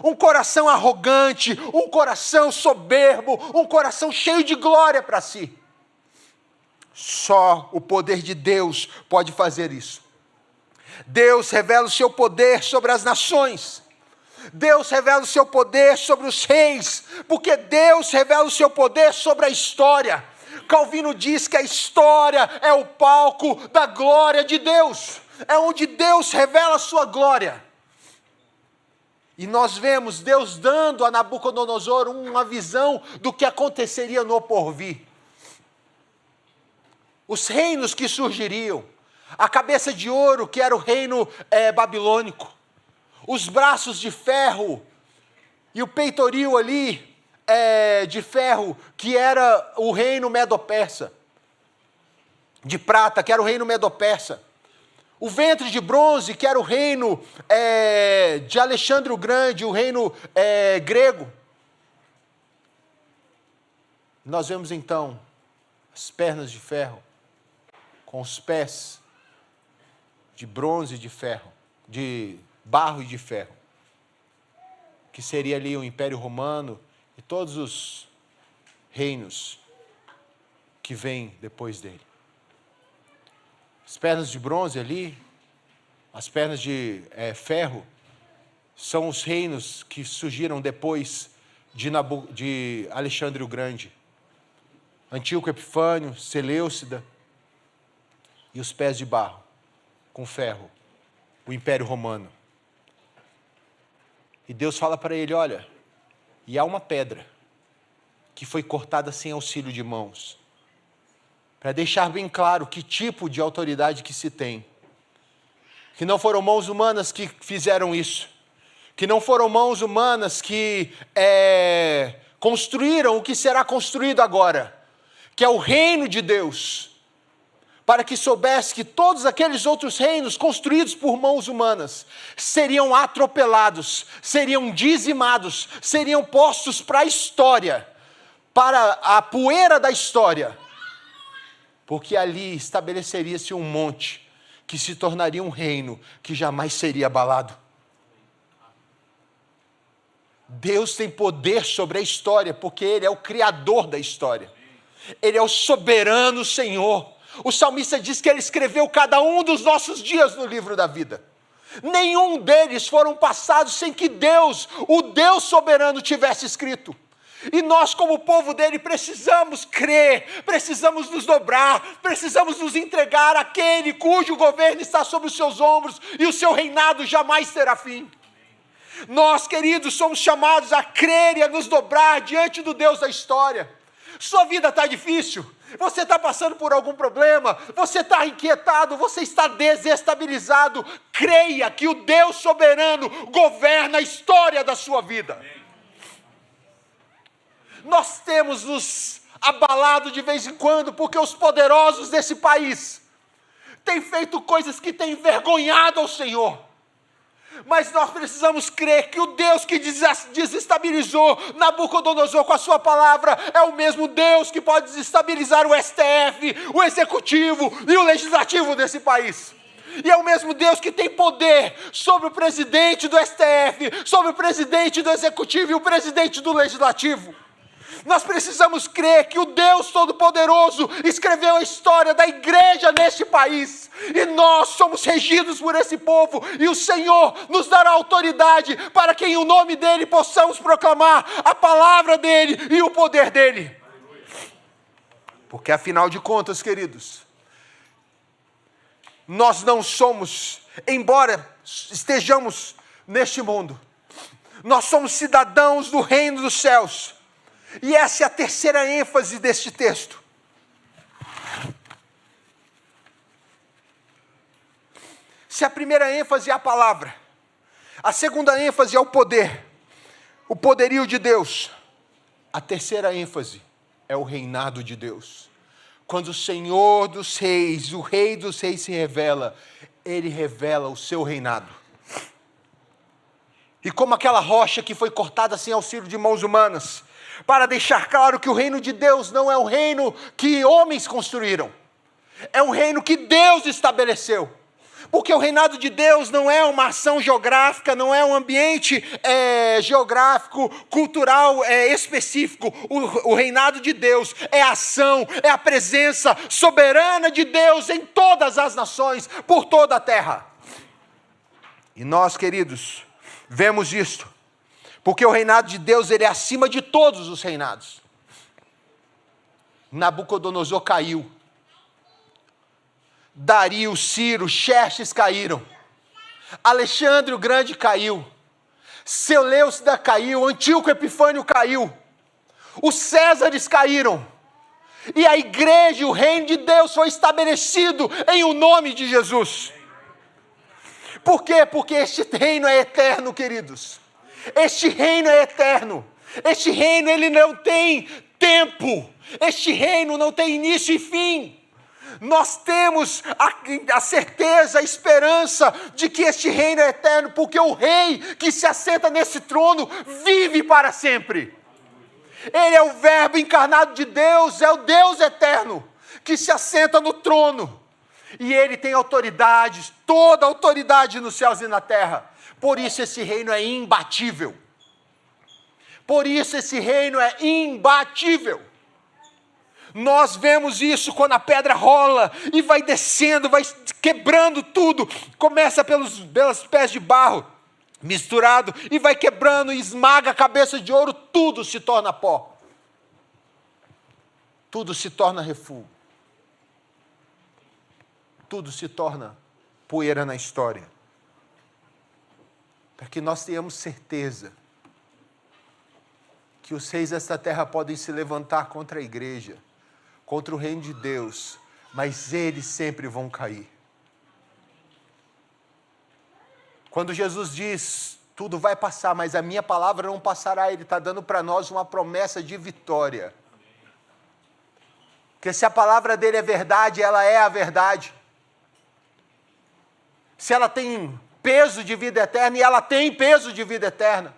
Um coração arrogante, um coração soberbo, um coração cheio de glória para si. Só o poder de Deus pode fazer isso. Deus revela o seu poder sobre as nações. Deus revela o seu poder sobre os reis, porque Deus revela o seu poder sobre a história. Calvino diz que a história é o palco da glória de Deus, é onde Deus revela a sua glória. E nós vemos Deus dando a Nabucodonosor uma visão do que aconteceria no porvir. Os reinos que surgiriam, a cabeça de ouro que era o reino babilônico, os braços de ferro e o peitoril ali de ferro, que era o reino medo-persa, de prata, que era o reino medo-persa, o ventre de bronze, que era o reino de Alexandre o Grande, o reino grego. Nós vemos então as pernas de ferro, com os pés de bronze e de ferro, de barro e de ferro, que seria ali o Império Romano e todos os reinos que vêm depois dele. As pernas de bronze ali, as pernas de ferro, são os reinos que surgiram depois de Alexandre o Grande. Antíoco Epifânio, Seleucida, e os pés de barro, com ferro, o Império Romano. E Deus fala para ele: olha, e há uma pedra que foi cortada sem auxílio de mãos, para deixar bem claro que tipo de autoridade que se tem. Que não foram mãos humanas que fizeram isso. Que não foram mãos humanas que construíram o que será construído agora, que é o reino de Deus. Para que soubesse que todos aqueles outros reinos construídos por mãos humanas seriam atropelados, seriam dizimados, seriam postos para a história, para a poeira da história, porque ali estabeleceria-se um monte que se tornaria um reino que jamais seria abalado. Deus tem poder sobre a história, porque Ele é o criador da história, Ele é o soberano Senhor. O salmista diz que ele escreveu cada um dos nossos dias no livro da vida. Nenhum deles foram passados sem que Deus, o Deus soberano, tivesse escrito. E nós, como povo dele, precisamos crer, precisamos nos dobrar, precisamos nos entregar àquele cujo governo está sobre os seus ombros e o seu reinado jamais terá fim. Nós, queridos, somos chamados a crer e a nos dobrar diante do Deus da história. Sua vida está difícil, você está passando por algum problema, você está inquietado, você está desestabilizado. Creia que o Deus soberano governa a história da sua vida. Nós temos nos abalado de vez em quando, porque os poderosos desse país têm feito coisas que têm envergonhado ao Senhor. Mas nós precisamos crer que o Deus que desestabilizou Nabucodonosor com a sua palavra é o mesmo Deus que pode desestabilizar o STF, o executivo e o legislativo desse país. E é o mesmo Deus que tem poder sobre o presidente do STF, sobre o presidente do executivo e o presidente do legislativo. Nós precisamos crer que o Deus Todo-Poderoso escreveu a história da igreja neste país. E nós somos regidos por esse povo. E o Senhor nos dará autoridade para que em o nome dEle possamos proclamar a palavra dEle e o poder dEle. Porque afinal de contas, queridos, nós não somos, embora estejamos neste mundo, nós somos cidadãos do reino dos céus. E essa é a terceira ênfase deste texto. Se a primeira ênfase é a palavra, a segunda ênfase é o poder, o poderio de Deus, a terceira ênfase é o reinado de Deus. Quando o Senhor dos reis, o Rei dos reis se revela, Ele revela o seu reinado. E como aquela rocha que foi cortada sem auxílio de mãos humanas, para deixar claro que o reino de Deus não é um reino que homens construíram, é um reino que Deus estabeleceu. Porque o reinado de Deus não é uma ação geográfica, não é um ambiente geográfico, cultural específico. O reinado de Deus é a ação, é a presença soberana de Deus em todas as nações, por toda a terra. E nós, queridos, vemos isto, porque o reinado de Deus ele é acima de todos os reinados. Nabucodonosor caiu. Dario, Ciro, Xerxes caíram. Alexandre o Grande caiu. Seleucida caiu. Antíoco Epifânio caiu. Os Césares caíram. E a igreja, o reino de Deus foi estabelecido em o nome de Jesus. Por quê? Porque este reino é eterno, queridos. Este reino é eterno. Este reino ele não tem tempo. Este reino não tem início e fim. Nós temos a certeza, a esperança de que este reino é eterno, porque o rei que se assenta nesse trono vive para sempre. Ele é o verbo encarnado de Deus, é o Deus eterno, que se assenta no trono. E ele tem autoridade, toda a autoridade nos céus e na terra. Por isso esse reino é imbatível. Por isso esse reino é imbatível. Nós vemos isso quando a pedra rola e vai descendo, vai quebrando tudo. Começa pelos pés de barro, misturado, e vai quebrando, e esmaga a cabeça de ouro, tudo se torna pó. Tudo se torna refúgio. Tudo se torna poeira na história. Para que nós tenhamos certeza que os reis desta terra podem se levantar contra a igreja, contra o reino de Deus, mas eles sempre vão cair. Quando Jesus diz, tudo vai passar, mas a minha palavra não passará, Ele está dando para nós uma promessa de vitória. Porque se a palavra dele é verdade, ela é a verdade. Se ela tem peso de vida eterna, e ela tem peso de vida eterna,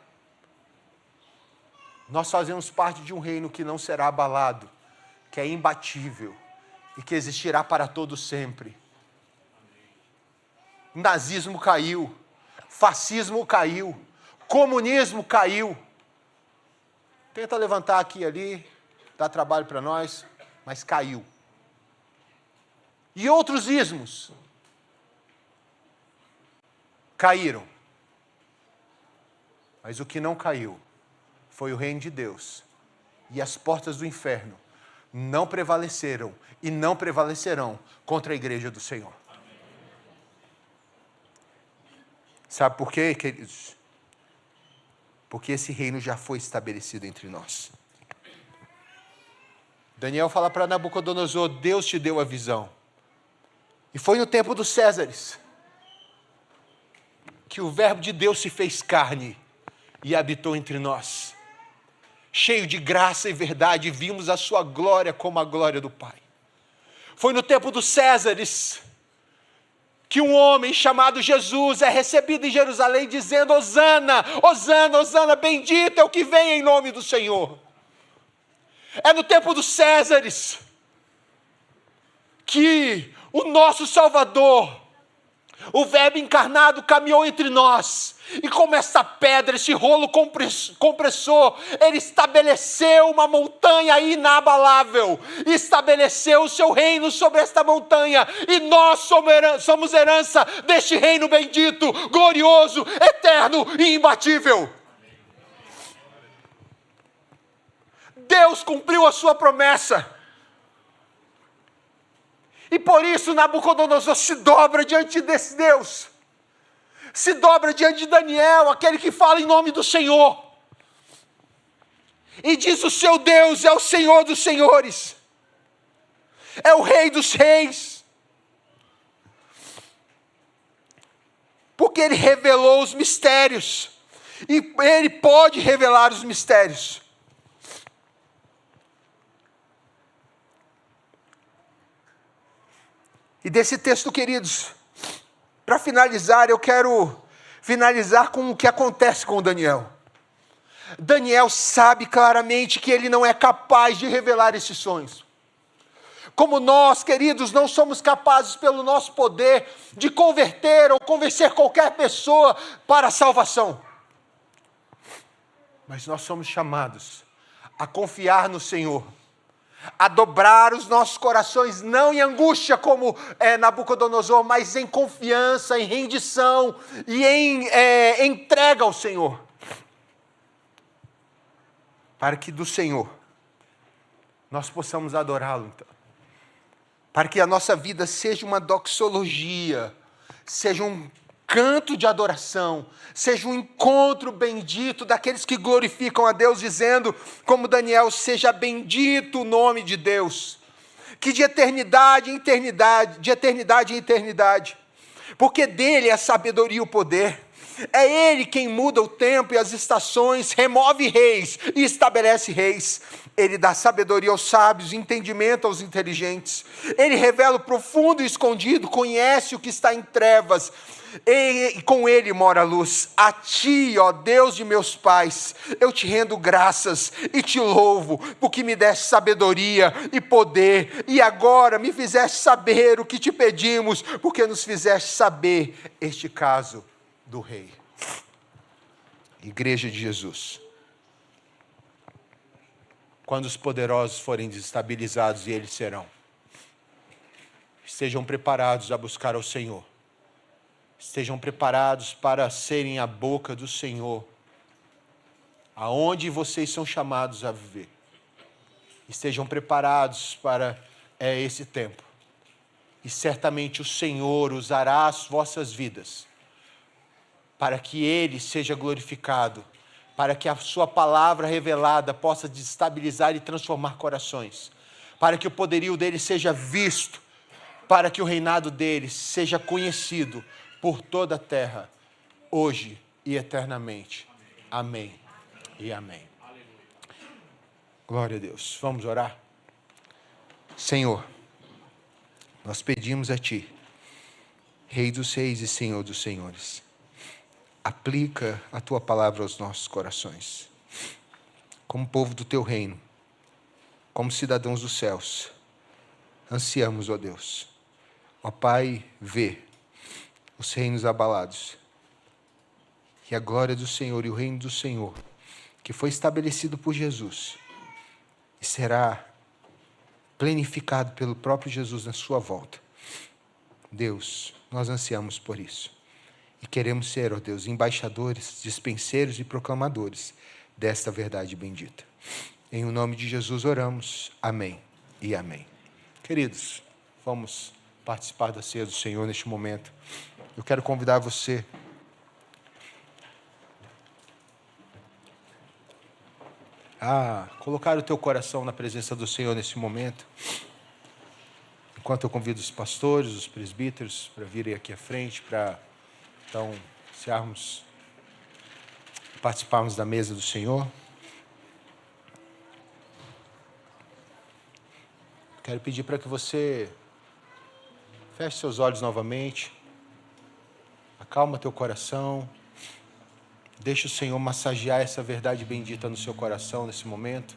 nós fazemos parte de um reino que não será abalado, que é imbatível e que existirá para todo sempre. Nazismo caiu, fascismo caiu, comunismo caiu. Tenta levantar aqui e ali, dá trabalho para nós, mas caiu. E outros ismos caíram. Mas o que não caiu foi o reino de Deus. E as portas do inferno não prevaleceram e não prevalecerão contra a igreja do Senhor. Sabe por quê, queridos? Porque esse reino já foi estabelecido entre nós. Daniel fala para Nabucodonosor, Deus te deu a visão. E foi no tempo dos Césares que o verbo de Deus se fez carne e habitou entre nós. Cheio de graça e verdade, vimos a sua glória como a glória do Pai. Foi no tempo dos Césares que um homem chamado Jesus é recebido em Jerusalém dizendo, Hosana, Hosana, Hosana, bendito é o que vem em nome do Senhor. É no tempo dos Césares que o nosso Salvador, O Verbo encarnado caminhou entre nós. E como essa pedra, esse rolo compressor, ele estabeleceu uma montanha inabalável. Estabeleceu o seu reino sobre esta montanha. E nós somos herança deste reino bendito, glorioso, eterno e imbatível. Deus cumpriu a sua promessa. E por isso Nabucodonosor se dobra diante desse Deus. Se dobra diante de Daniel, aquele que fala em nome do Senhor. E diz: o seu Deus é o Senhor dos senhores. É o Rei dos reis. Porque Ele revelou os mistérios. E Ele pode revelar os mistérios. E desse texto, queridos, para finalizar, eu quero finalizar com o que acontece com Daniel. Daniel sabe claramente que ele não é capaz de revelar esses sonhos. Como nós, queridos, não somos capazes pelo nosso poder de converter ou convencer qualquer pessoa para a salvação. Mas nós somos chamados a confiar no Senhor, a dobrar os nossos corações, não em angústia como Nabucodonosor, mas em confiança, em rendição e em entrega ao Senhor. Para que do Senhor nós possamos adorá-lo, então. Para que a nossa vida seja uma doxologia, seja um canto de adoração, seja um encontro bendito daqueles que glorificam a Deus, dizendo, como Daniel: seja bendito o nome de Deus, que de eternidade em eternidade, porque dele é a sabedoria e o poder. É Ele quem muda o tempo e as estações, remove reis e estabelece reis. Ele dá sabedoria aos sábios, entendimento aos inteligentes. Ele revela o profundo e escondido, conhece o que está em trevas, e com Ele mora a luz. A Ti, ó Deus de meus pais, eu te rendo graças e te louvo, porque me deste sabedoria e poder, e agora me fizeste saber o que te pedimos, porque nos fizeste saber este caso do Rei. Igreja de Jesus, quando os poderosos forem desestabilizados, e eles serão, estejam preparados a buscar ao Senhor, estejam preparados para serem a boca do Senhor, aonde vocês são chamados a viver. Estejam preparados para esse tempo, e certamente o Senhor usará as vossas vidas para que Ele seja glorificado, para que a sua palavra revelada possa destabilizar e transformar corações, para que o poderio dele seja visto, para que o reinado dele seja conhecido por toda a terra, hoje e eternamente. Amém e amém. Glória a Deus. Vamos orar? Senhor, nós pedimos a Ti, Rei dos reis e Senhor dos senhores, aplica a Tua palavra aos nossos corações. Como povo do Teu reino, como cidadãos dos céus, ansiamos, ó Deus, ó Pai, ver os reinos abalados, e a glória do Senhor e o reino do Senhor, que foi estabelecido por Jesus, e será plenificado pelo próprio Jesus na sua volta. Deus, nós ansiamos por isso. E queremos ser, ó Deus, embaixadores, dispenseiros e proclamadores desta verdade bendita. Em o nome de Jesus oramos. Amém e amém. Queridos, vamos participar da ceia do Senhor neste momento. Eu quero convidar você a colocar o teu coração na presença do Senhor nesse momento. Enquanto eu convido os pastores, os presbíteros, para virem aqui à frente, para então participarmos da mesa do Senhor. Quero pedir para que você feche seus olhos novamente, acalma teu coração, deixe o Senhor massagear essa verdade bendita no seu coração nesse momento,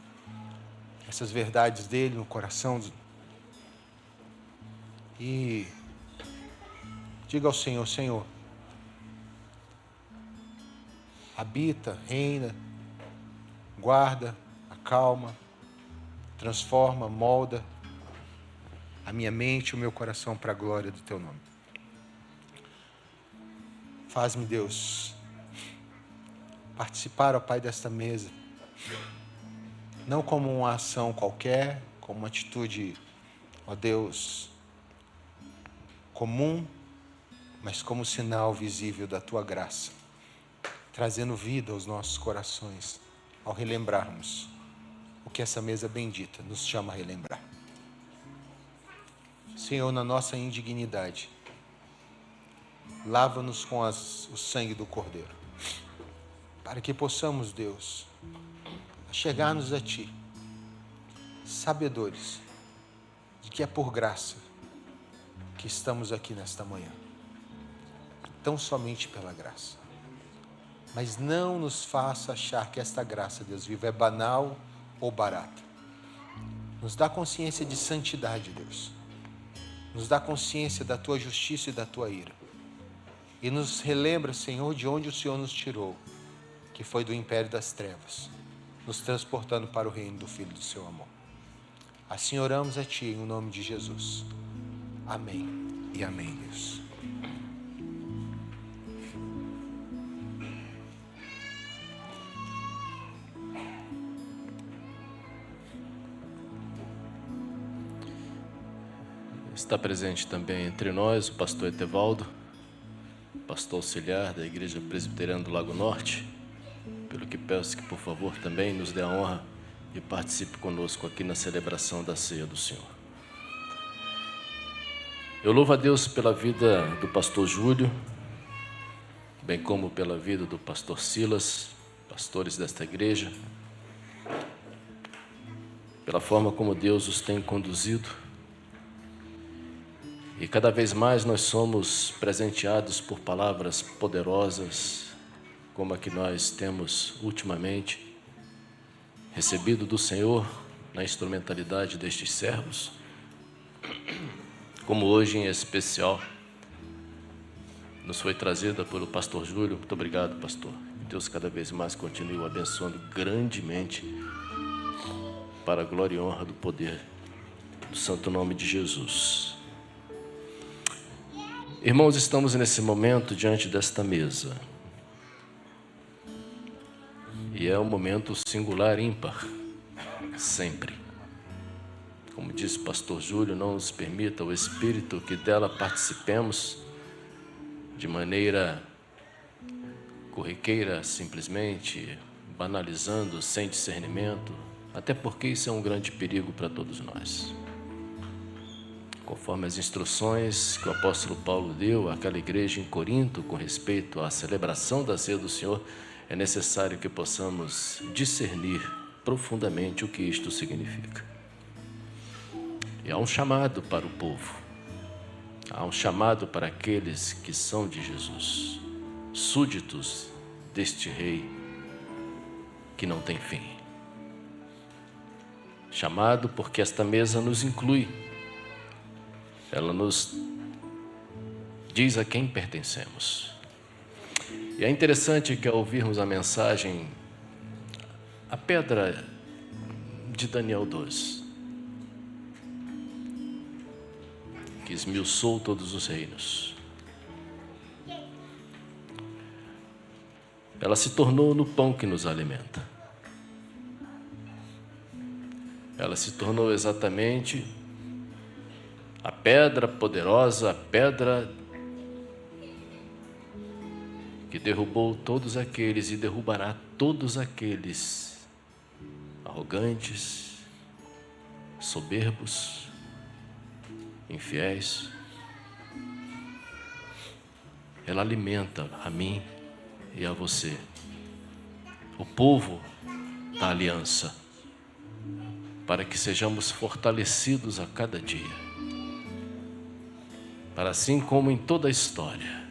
essas verdades dele no coração, e Diga ao Senhor: Senhor, habita, reina, guarda, acalma, transforma, molda a minha mente e o meu coração para a glória do Teu nome. Faz-me, Deus, participar, ó Pai, desta mesa, não como uma ação qualquer, como uma atitude, ó Deus, comum, mas como sinal visível da Tua graça, trazendo vida aos nossos corações, ao relembrarmos o que essa mesa bendita nos chama a relembrar. Senhor, na nossa indignidade, lava-nos com o sangue do Cordeiro, para que possamos, Deus, chegar-nos a Ti, sabedores de que é por graça que estamos aqui nesta manhã, tão somente pela graça. Mas não nos faça achar que esta graça, Deus vivo, é banal ou barata. Nos dá consciência de santidade, Deus. Nos dá consciência da Tua justiça e da Tua ira. E nos relembra, Senhor, de onde o Senhor nos tirou, que foi do império das trevas, nos transportando para o reino do Filho do Seu amor. Assim oramos a Ti, em nome de Jesus. Amém e amém, Deus. Está presente também entre nós o pastor Etevaldo, pastor auxiliar da Igreja Presbiteriana do Lago Norte, pelo que peço que, por favor, também nos dê a honra e participe conosco aqui na celebração da ceia do Senhor. Eu louvo a Deus pela vida do pastor Júlio, bem como pela vida do pastor Silas, pastores desta igreja, pela forma como Deus os tem conduzido. E cada vez mais nós somos presenteados por palavras poderosas, como a que nós temos ultimamente recebido do Senhor na instrumentalidade destes servos, como hoje em especial nos foi trazida pelo pastor Júlio. Muito obrigado, pastor. Que Deus cada vez mais continue o abençoando grandemente para a glória e honra do poder do santo nome de Jesus. Irmãos, estamos nesse momento diante desta mesa. E é um momento singular, ímpar, sempre. Como disse o pastor Júlio, não nos permita o Espírito que dela participemos de maneira corriqueira, simplesmente, banalizando, sem discernimento, até porque isso é um grande perigo para todos nós. Conforme as instruções que o apóstolo Paulo deu àquela igreja em Corinto com respeito à celebração da ceia do Senhor, é necessário que possamos discernir profundamente o que isto significa. E há um chamado para o povo, há um chamado para aqueles que são de Jesus, súditos deste Rei que não tem fim. Chamado porque esta mesa nos inclui. Ela nos diz a quem pertencemos. E é interessante que ao ouvirmos a mensagem, a pedra de Daniel 12, que esmiuçou todos os reinos, ela se tornou no pão que nos alimenta. Ela se tornou exatamente a pedra poderosa, a pedra que derrubou todos aqueles e derrubará todos aqueles arrogantes, soberbos, infiéis. Ela alimenta a mim e a você, o povo da aliança, para que sejamos fortalecidos a cada dia. Para assim como em toda a história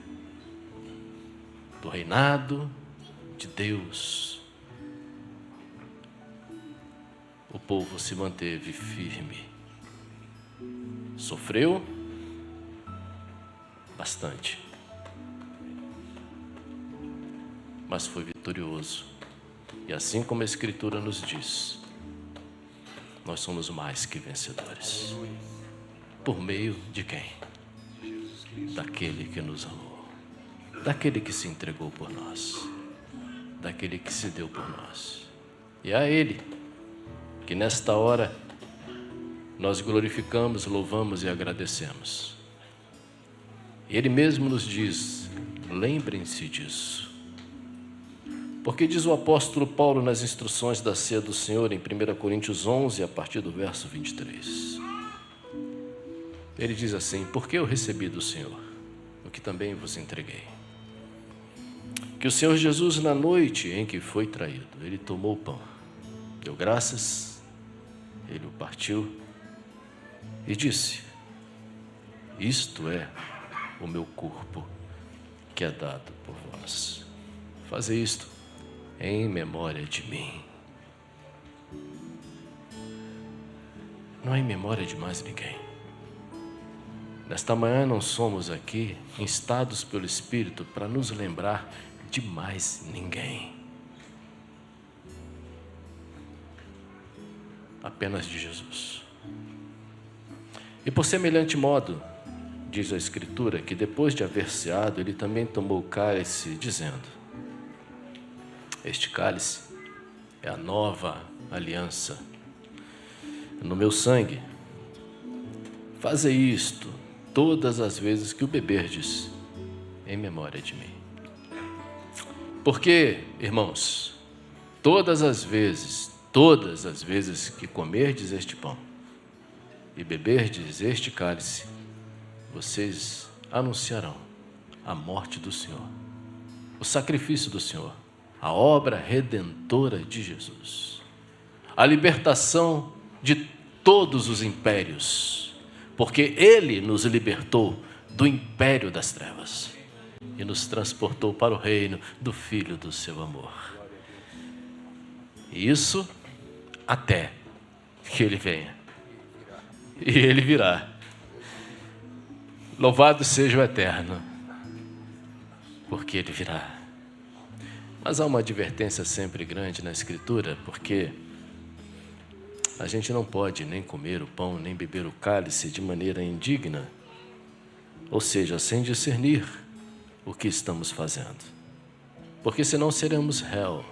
do reinado de Deus, o povo se manteve firme, sofreu, bastante. Mas foi vitorioso. E assim como a Escritura nos diz, nós somos mais que vencedores. Por meio de quem? Daquele que nos amou. Daquele que se entregou por nós. Daquele que se deu por nós. E é a Ele que nesta hora nós glorificamos, louvamos e agradecemos. Ele mesmo nos diz, lembrem-se disso. Porque diz o apóstolo Paulo nas instruções da ceia do Senhor, em 1 Coríntios 11, a partir do verso 23. Ele diz assim, porque eu recebi do Senhor o que também vos entreguei. Que o Senhor Jesus, na noite em que foi traído, ele tomou o pão, deu graças, ele o partiu e disse, isto é o meu corpo que é dado por vós. Fazer isto em memória de mim. Não é em memória de mais ninguém. Nesta manhã não somos aqui instados pelo Espírito para nos lembrar de mais ninguém. Apenas de Jesus. E por semelhante modo, diz a Escritura, que depois de haver ceado, ele também tomou o cálice, dizendo, este cálice é a nova aliança no meu sangue. Fazei isto todas as vezes que o beberdes, em memória de mim. Porque, irmãos, todas as vezes que comerdes este pão e beberdes este cálice, vocês anunciarão a morte do Senhor, o sacrifício do Senhor, a obra redentora de Jesus, a libertação de todos os impérios, porque Ele nos libertou do império das trevas e nos transportou para o reino do Filho do seu amor. E isso até que Ele venha. E Ele virá. Louvado seja o Eterno, porque Ele virá. Mas há uma advertência sempre grande na Escritura, porque a gente não pode nem comer o pão, nem beber o cálice de maneira indigna, ou seja, sem discernir o que estamos fazendo. Porque senão seremos réu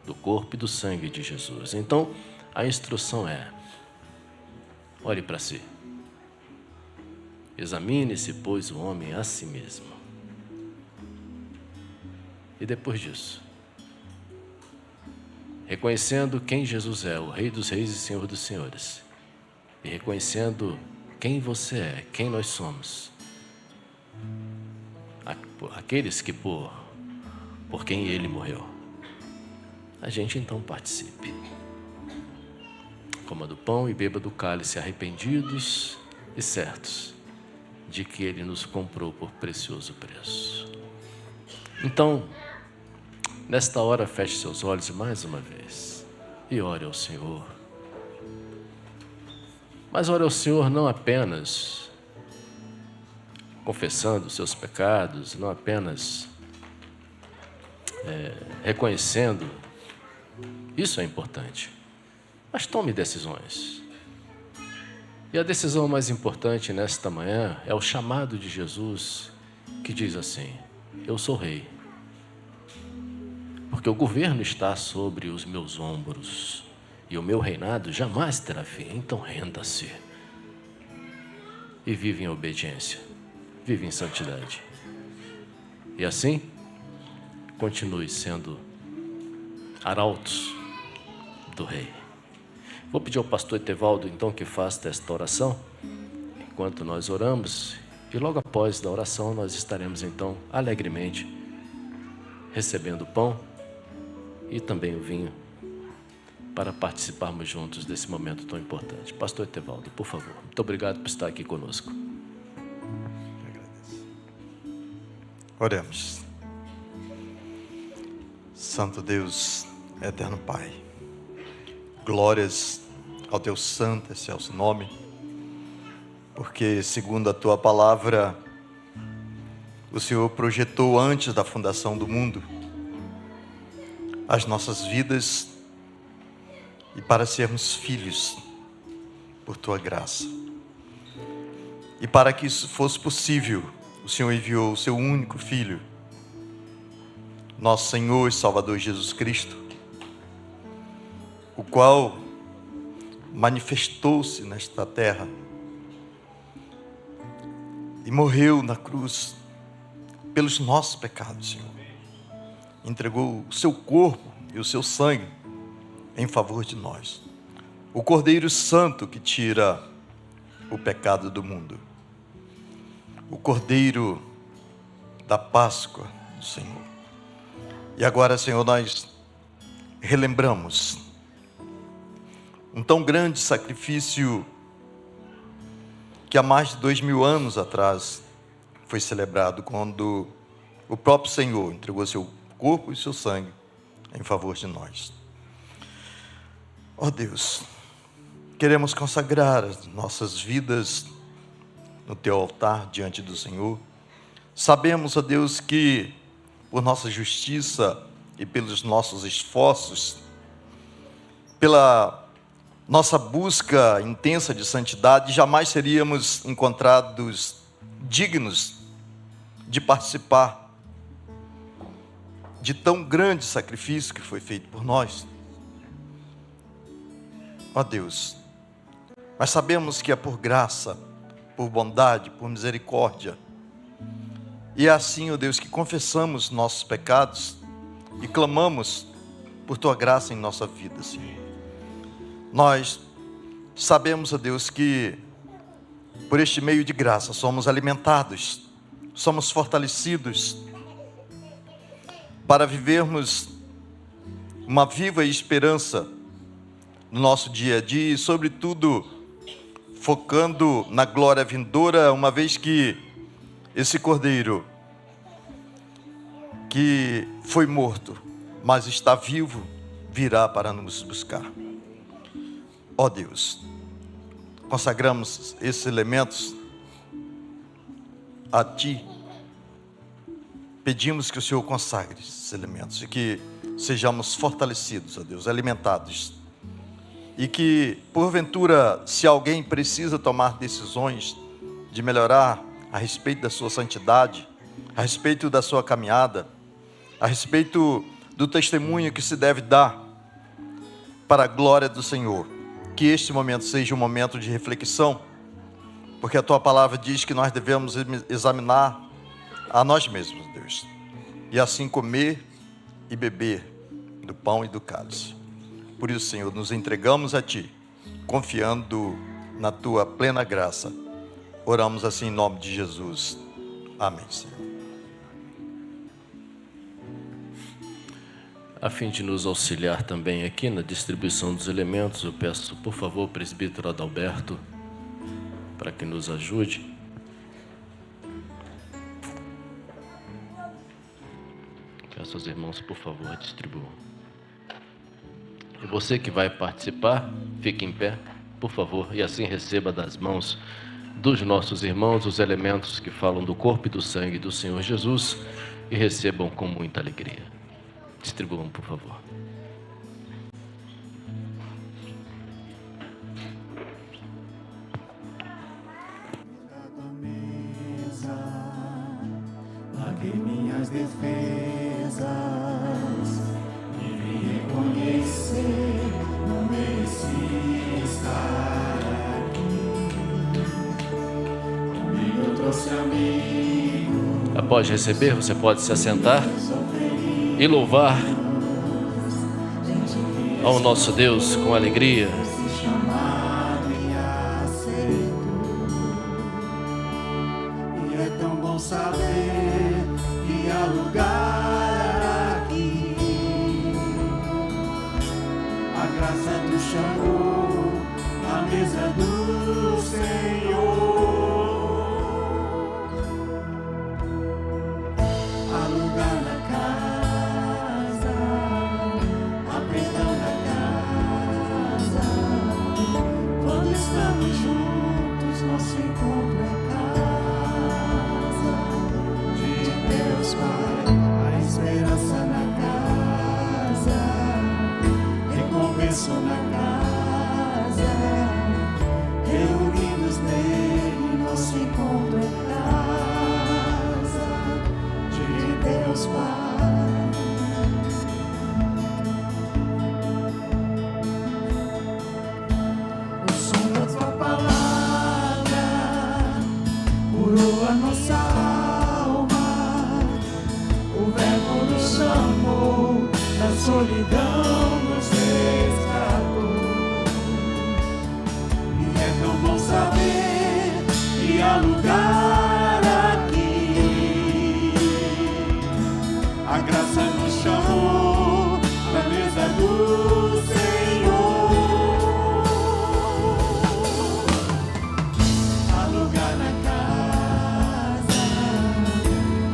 do corpo e do sangue de Jesus. Então, a instrução é, olhe para si. Examine-se, pois, o homem a si mesmo. E depois disso, reconhecendo quem Jesus é, o Rei dos Reis e Senhor dos Senhores, e reconhecendo quem você é, quem nós somos, aqueles que por quem Ele morreu, a gente então participe. Coma do pão e beba do cálice, arrependidos e certos de que Ele nos comprou por precioso preço. Então, nesta hora, feche seus olhos mais uma vez e ore ao Senhor. Mas ore ao Senhor não apenas confessando os seus pecados, não apenas reconhecendo, isso é importante, mas tome decisões. E a decisão mais importante nesta manhã é o chamado de Jesus, que diz assim, eu sou rei, porque o governo está sobre os meus ombros e o meu reinado jamais terá fim. Então renda-se e vive em obediência, vive em santidade. E assim, continue sendo arautos do Rei. Vou pedir ao pastor Etevaldo, então, que faça esta oração, enquanto nós oramos, e logo após da oração nós estaremos, então, alegremente recebendo o pão e também o vinho, para participarmos juntos desse momento tão importante. Pastor Etevaldo, por favor. Muito obrigado por estar aqui conosco. Oremos. Santo Deus, eterno Pai, glórias ao teu santo e excelso nome, porque segundo a tua palavra, o Senhor projetou antes da fundação do mundo as nossas vidas e para sermos filhos por Tua graça. E para que isso fosse possível, o Senhor enviou o Seu único Filho, nosso Senhor e Salvador Jesus Cristo, o qual manifestou-se nesta terra e morreu na cruz pelos nossos pecados, Senhor. Entregou o seu corpo e o seu sangue em favor de nós. O Cordeiro Santo que tira o pecado do mundo. O Cordeiro da Páscoa do Senhor. E agora, Senhor, nós relembramos um tão grande sacrifício que há mais de 2000 anos atrás foi celebrado, quando o próprio Senhor entregou seu corpo e seu sangue em favor de nós. Ó Deus, queremos consagrar as nossas vidas no Teu altar diante do Senhor. Sabemos, ó Deus, que por nossa justiça e pelos nossos esforços, pela nossa busca intensa de santidade, jamais seríamos encontrados dignos de participar de tão grande sacrifício que foi feito por nós. Ó Deus, mas sabemos que é por graça, por bondade, por misericórdia. E é assim, ó Deus, que confessamos nossos pecados e clamamos por Tua graça em nossa vida, Senhor. Nós sabemos, ó Deus, que por este meio de graça somos alimentados, somos fortalecidos para vivermos uma viva esperança no nosso dia a dia e, sobretudo, focando na glória vindoura, uma vez que esse Cordeiro que foi morto, mas está vivo, virá para nos buscar. Ó Deus, consagramos esses elementos a Ti. Pedimos que o Senhor consagre esses elementos e que sejamos fortalecidos, ó Deus, alimentados. E que, porventura, se alguém precisa tomar decisões de melhorar a respeito da sua santidade, a respeito da sua caminhada, a respeito do testemunho que se deve dar para a glória do Senhor, que este momento seja um momento de reflexão, porque a Tua palavra diz que nós devemos examinar a nós mesmos, Deus, e assim comer e beber do pão e do cálice. Por isso, Senhor, nos entregamos a Ti, confiando na Tua plena graça. Oramos assim em nome de Jesus. Amém, Senhor. A fim de nos auxiliar também aqui na distribuição dos elementos, eu peço, por favor, o presbítero Adalberto, para que nos ajude. Peço aos irmãos, por favor, distribuam. E você que vai participar, fique em pé, por favor, e assim receba das mãos dos nossos irmãos os elementos que falam do corpo e do sangue do Senhor Jesus e recebam com muita alegria. Distribuam, por favor. Paguei minhas defesas, me vim reconhecer, não mereci estar aqui. Comigo eu trouxe amigo. Após receber, você pode se assentar e louvar ao nosso Deus com alegria. E é tão bom saber que há lugar aqui. A graça te chamou à mesa do Senhor. Há lugar na casa, há perdão na casa. Quando estamos juntos, nosso encontro é casa de Recomeço na casa, reunidos nele, nosso encontro é casa de Deus Pai. O som da tua palavra curou a nossa alma, o verbo nos chamou, da solidão nos resgatou. E é tão bom saber que há lugar aqui. A graça nos chamou pra mesa do Senhor. Há lugar na casa,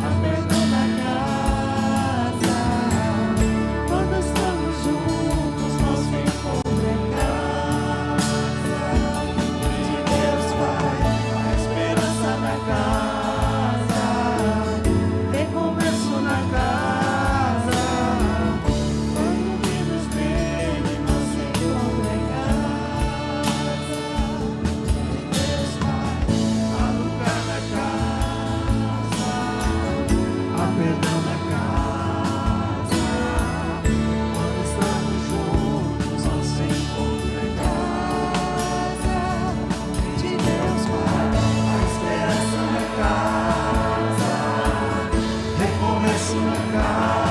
há perdão na casa. Quando estamos juntos, nosso encontro é casa de Deus Pai. A esperança na casa, recomeço na casa. Unidos nele, nosso encontro é casa de Deus Pai. Há lugar na casa, há perdão na casa. Quando estamos juntos, nosso encontro é casa de Deus Pai. A esperança na casa, recomeço na casa.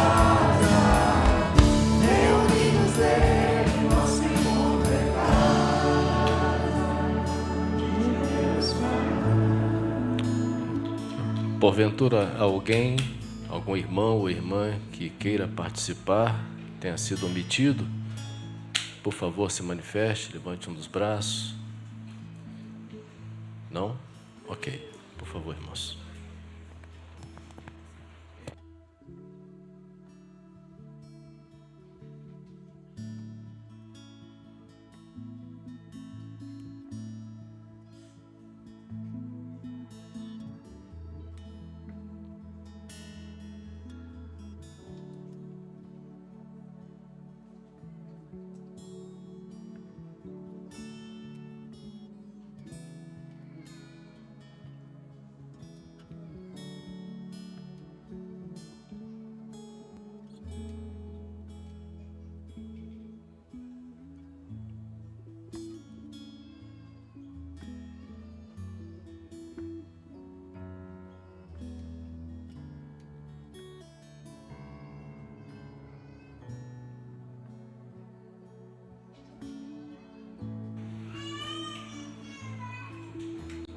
Reunidos nele, nosso encontro é casa de Deus Pai. Porventura, alguém, algum irmão ou irmã que queira participar, tenha sido omitido, por favor, se manifeste, levante um dos braços. Não? Ok. Por favor, irmãos.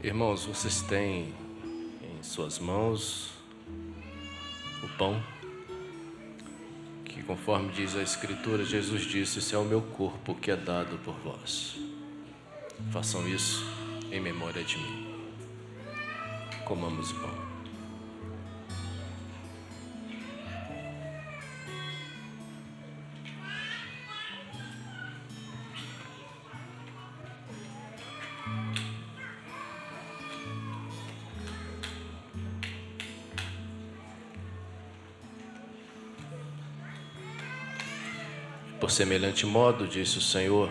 Irmãos, vocês têm em suas mãos o pão, que conforme diz a Escritura, Jesus disse: "Esse é o meu corpo que é dado por vós. Façam isso em memória de mim." Comamos o pão. Por semelhante modo, disse o Senhor,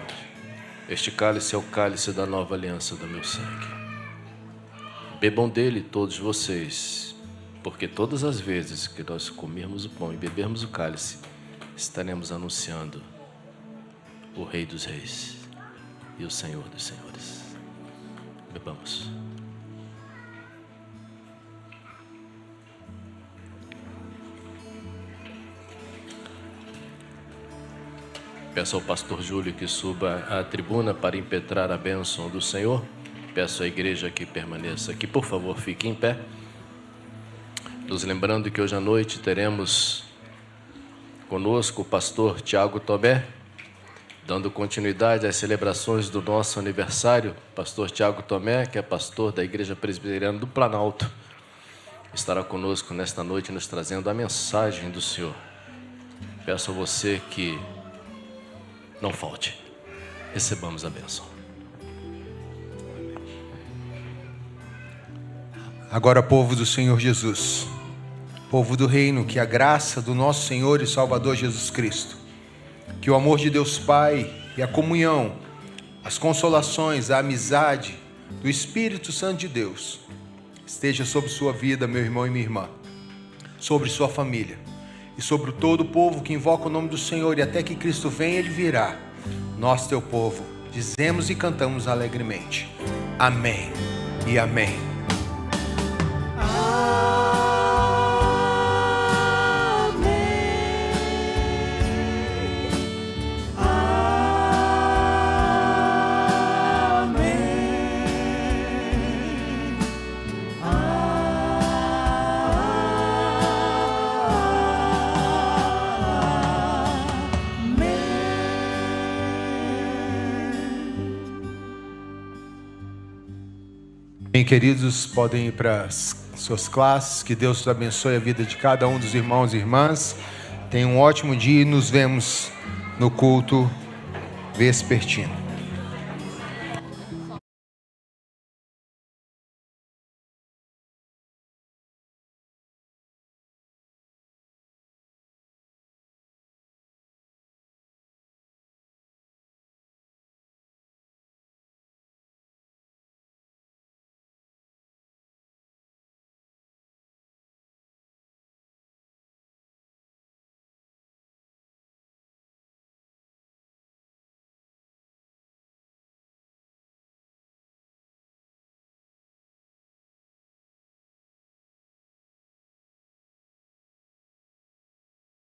este cálice é o cálice da nova aliança do meu sangue. Bebam dele todos vocês, porque todas as vezes que nós comermos o pão e bebermos o cálice, estaremos anunciando o Rei dos Reis e o Senhor dos Senhores. Bebamos. Peço ao pastor Júlio que suba à tribuna para impetrar a bênção do Senhor. Peço à igreja que permaneça aqui, por favor, fique em pé. Nos lembrando que hoje à noite teremos conosco o pastor Tiago Tomé, dando continuidade às celebrações do nosso aniversário. Pastor Tiago Tomé, que é pastor da Igreja Presbiteriana do Planalto, estará conosco nesta noite nos trazendo a mensagem do Senhor. Peço a você que não falte. Recebamos a bênção. Agora, povo do Senhor Jesus, povo do reino, que a graça do nosso Senhor e Salvador Jesus Cristo, que o amor de Deus Pai e a comunhão, as consolações, a amizade do Espírito Santo de Deus esteja sobre sua vida, meu irmão e minha irmã, sobre sua família e sobre todo o povo que invoca o nome do Senhor, e até que Cristo venha, Ele virá. Nós, teu povo, dizemos e cantamos alegremente. Amém e amém. Bem, queridos, podem ir para as suas classes. Que Deus abençoe a vida de cada um dos irmãos e irmãs. Tenham um ótimo dia e nos vemos no culto vespertino.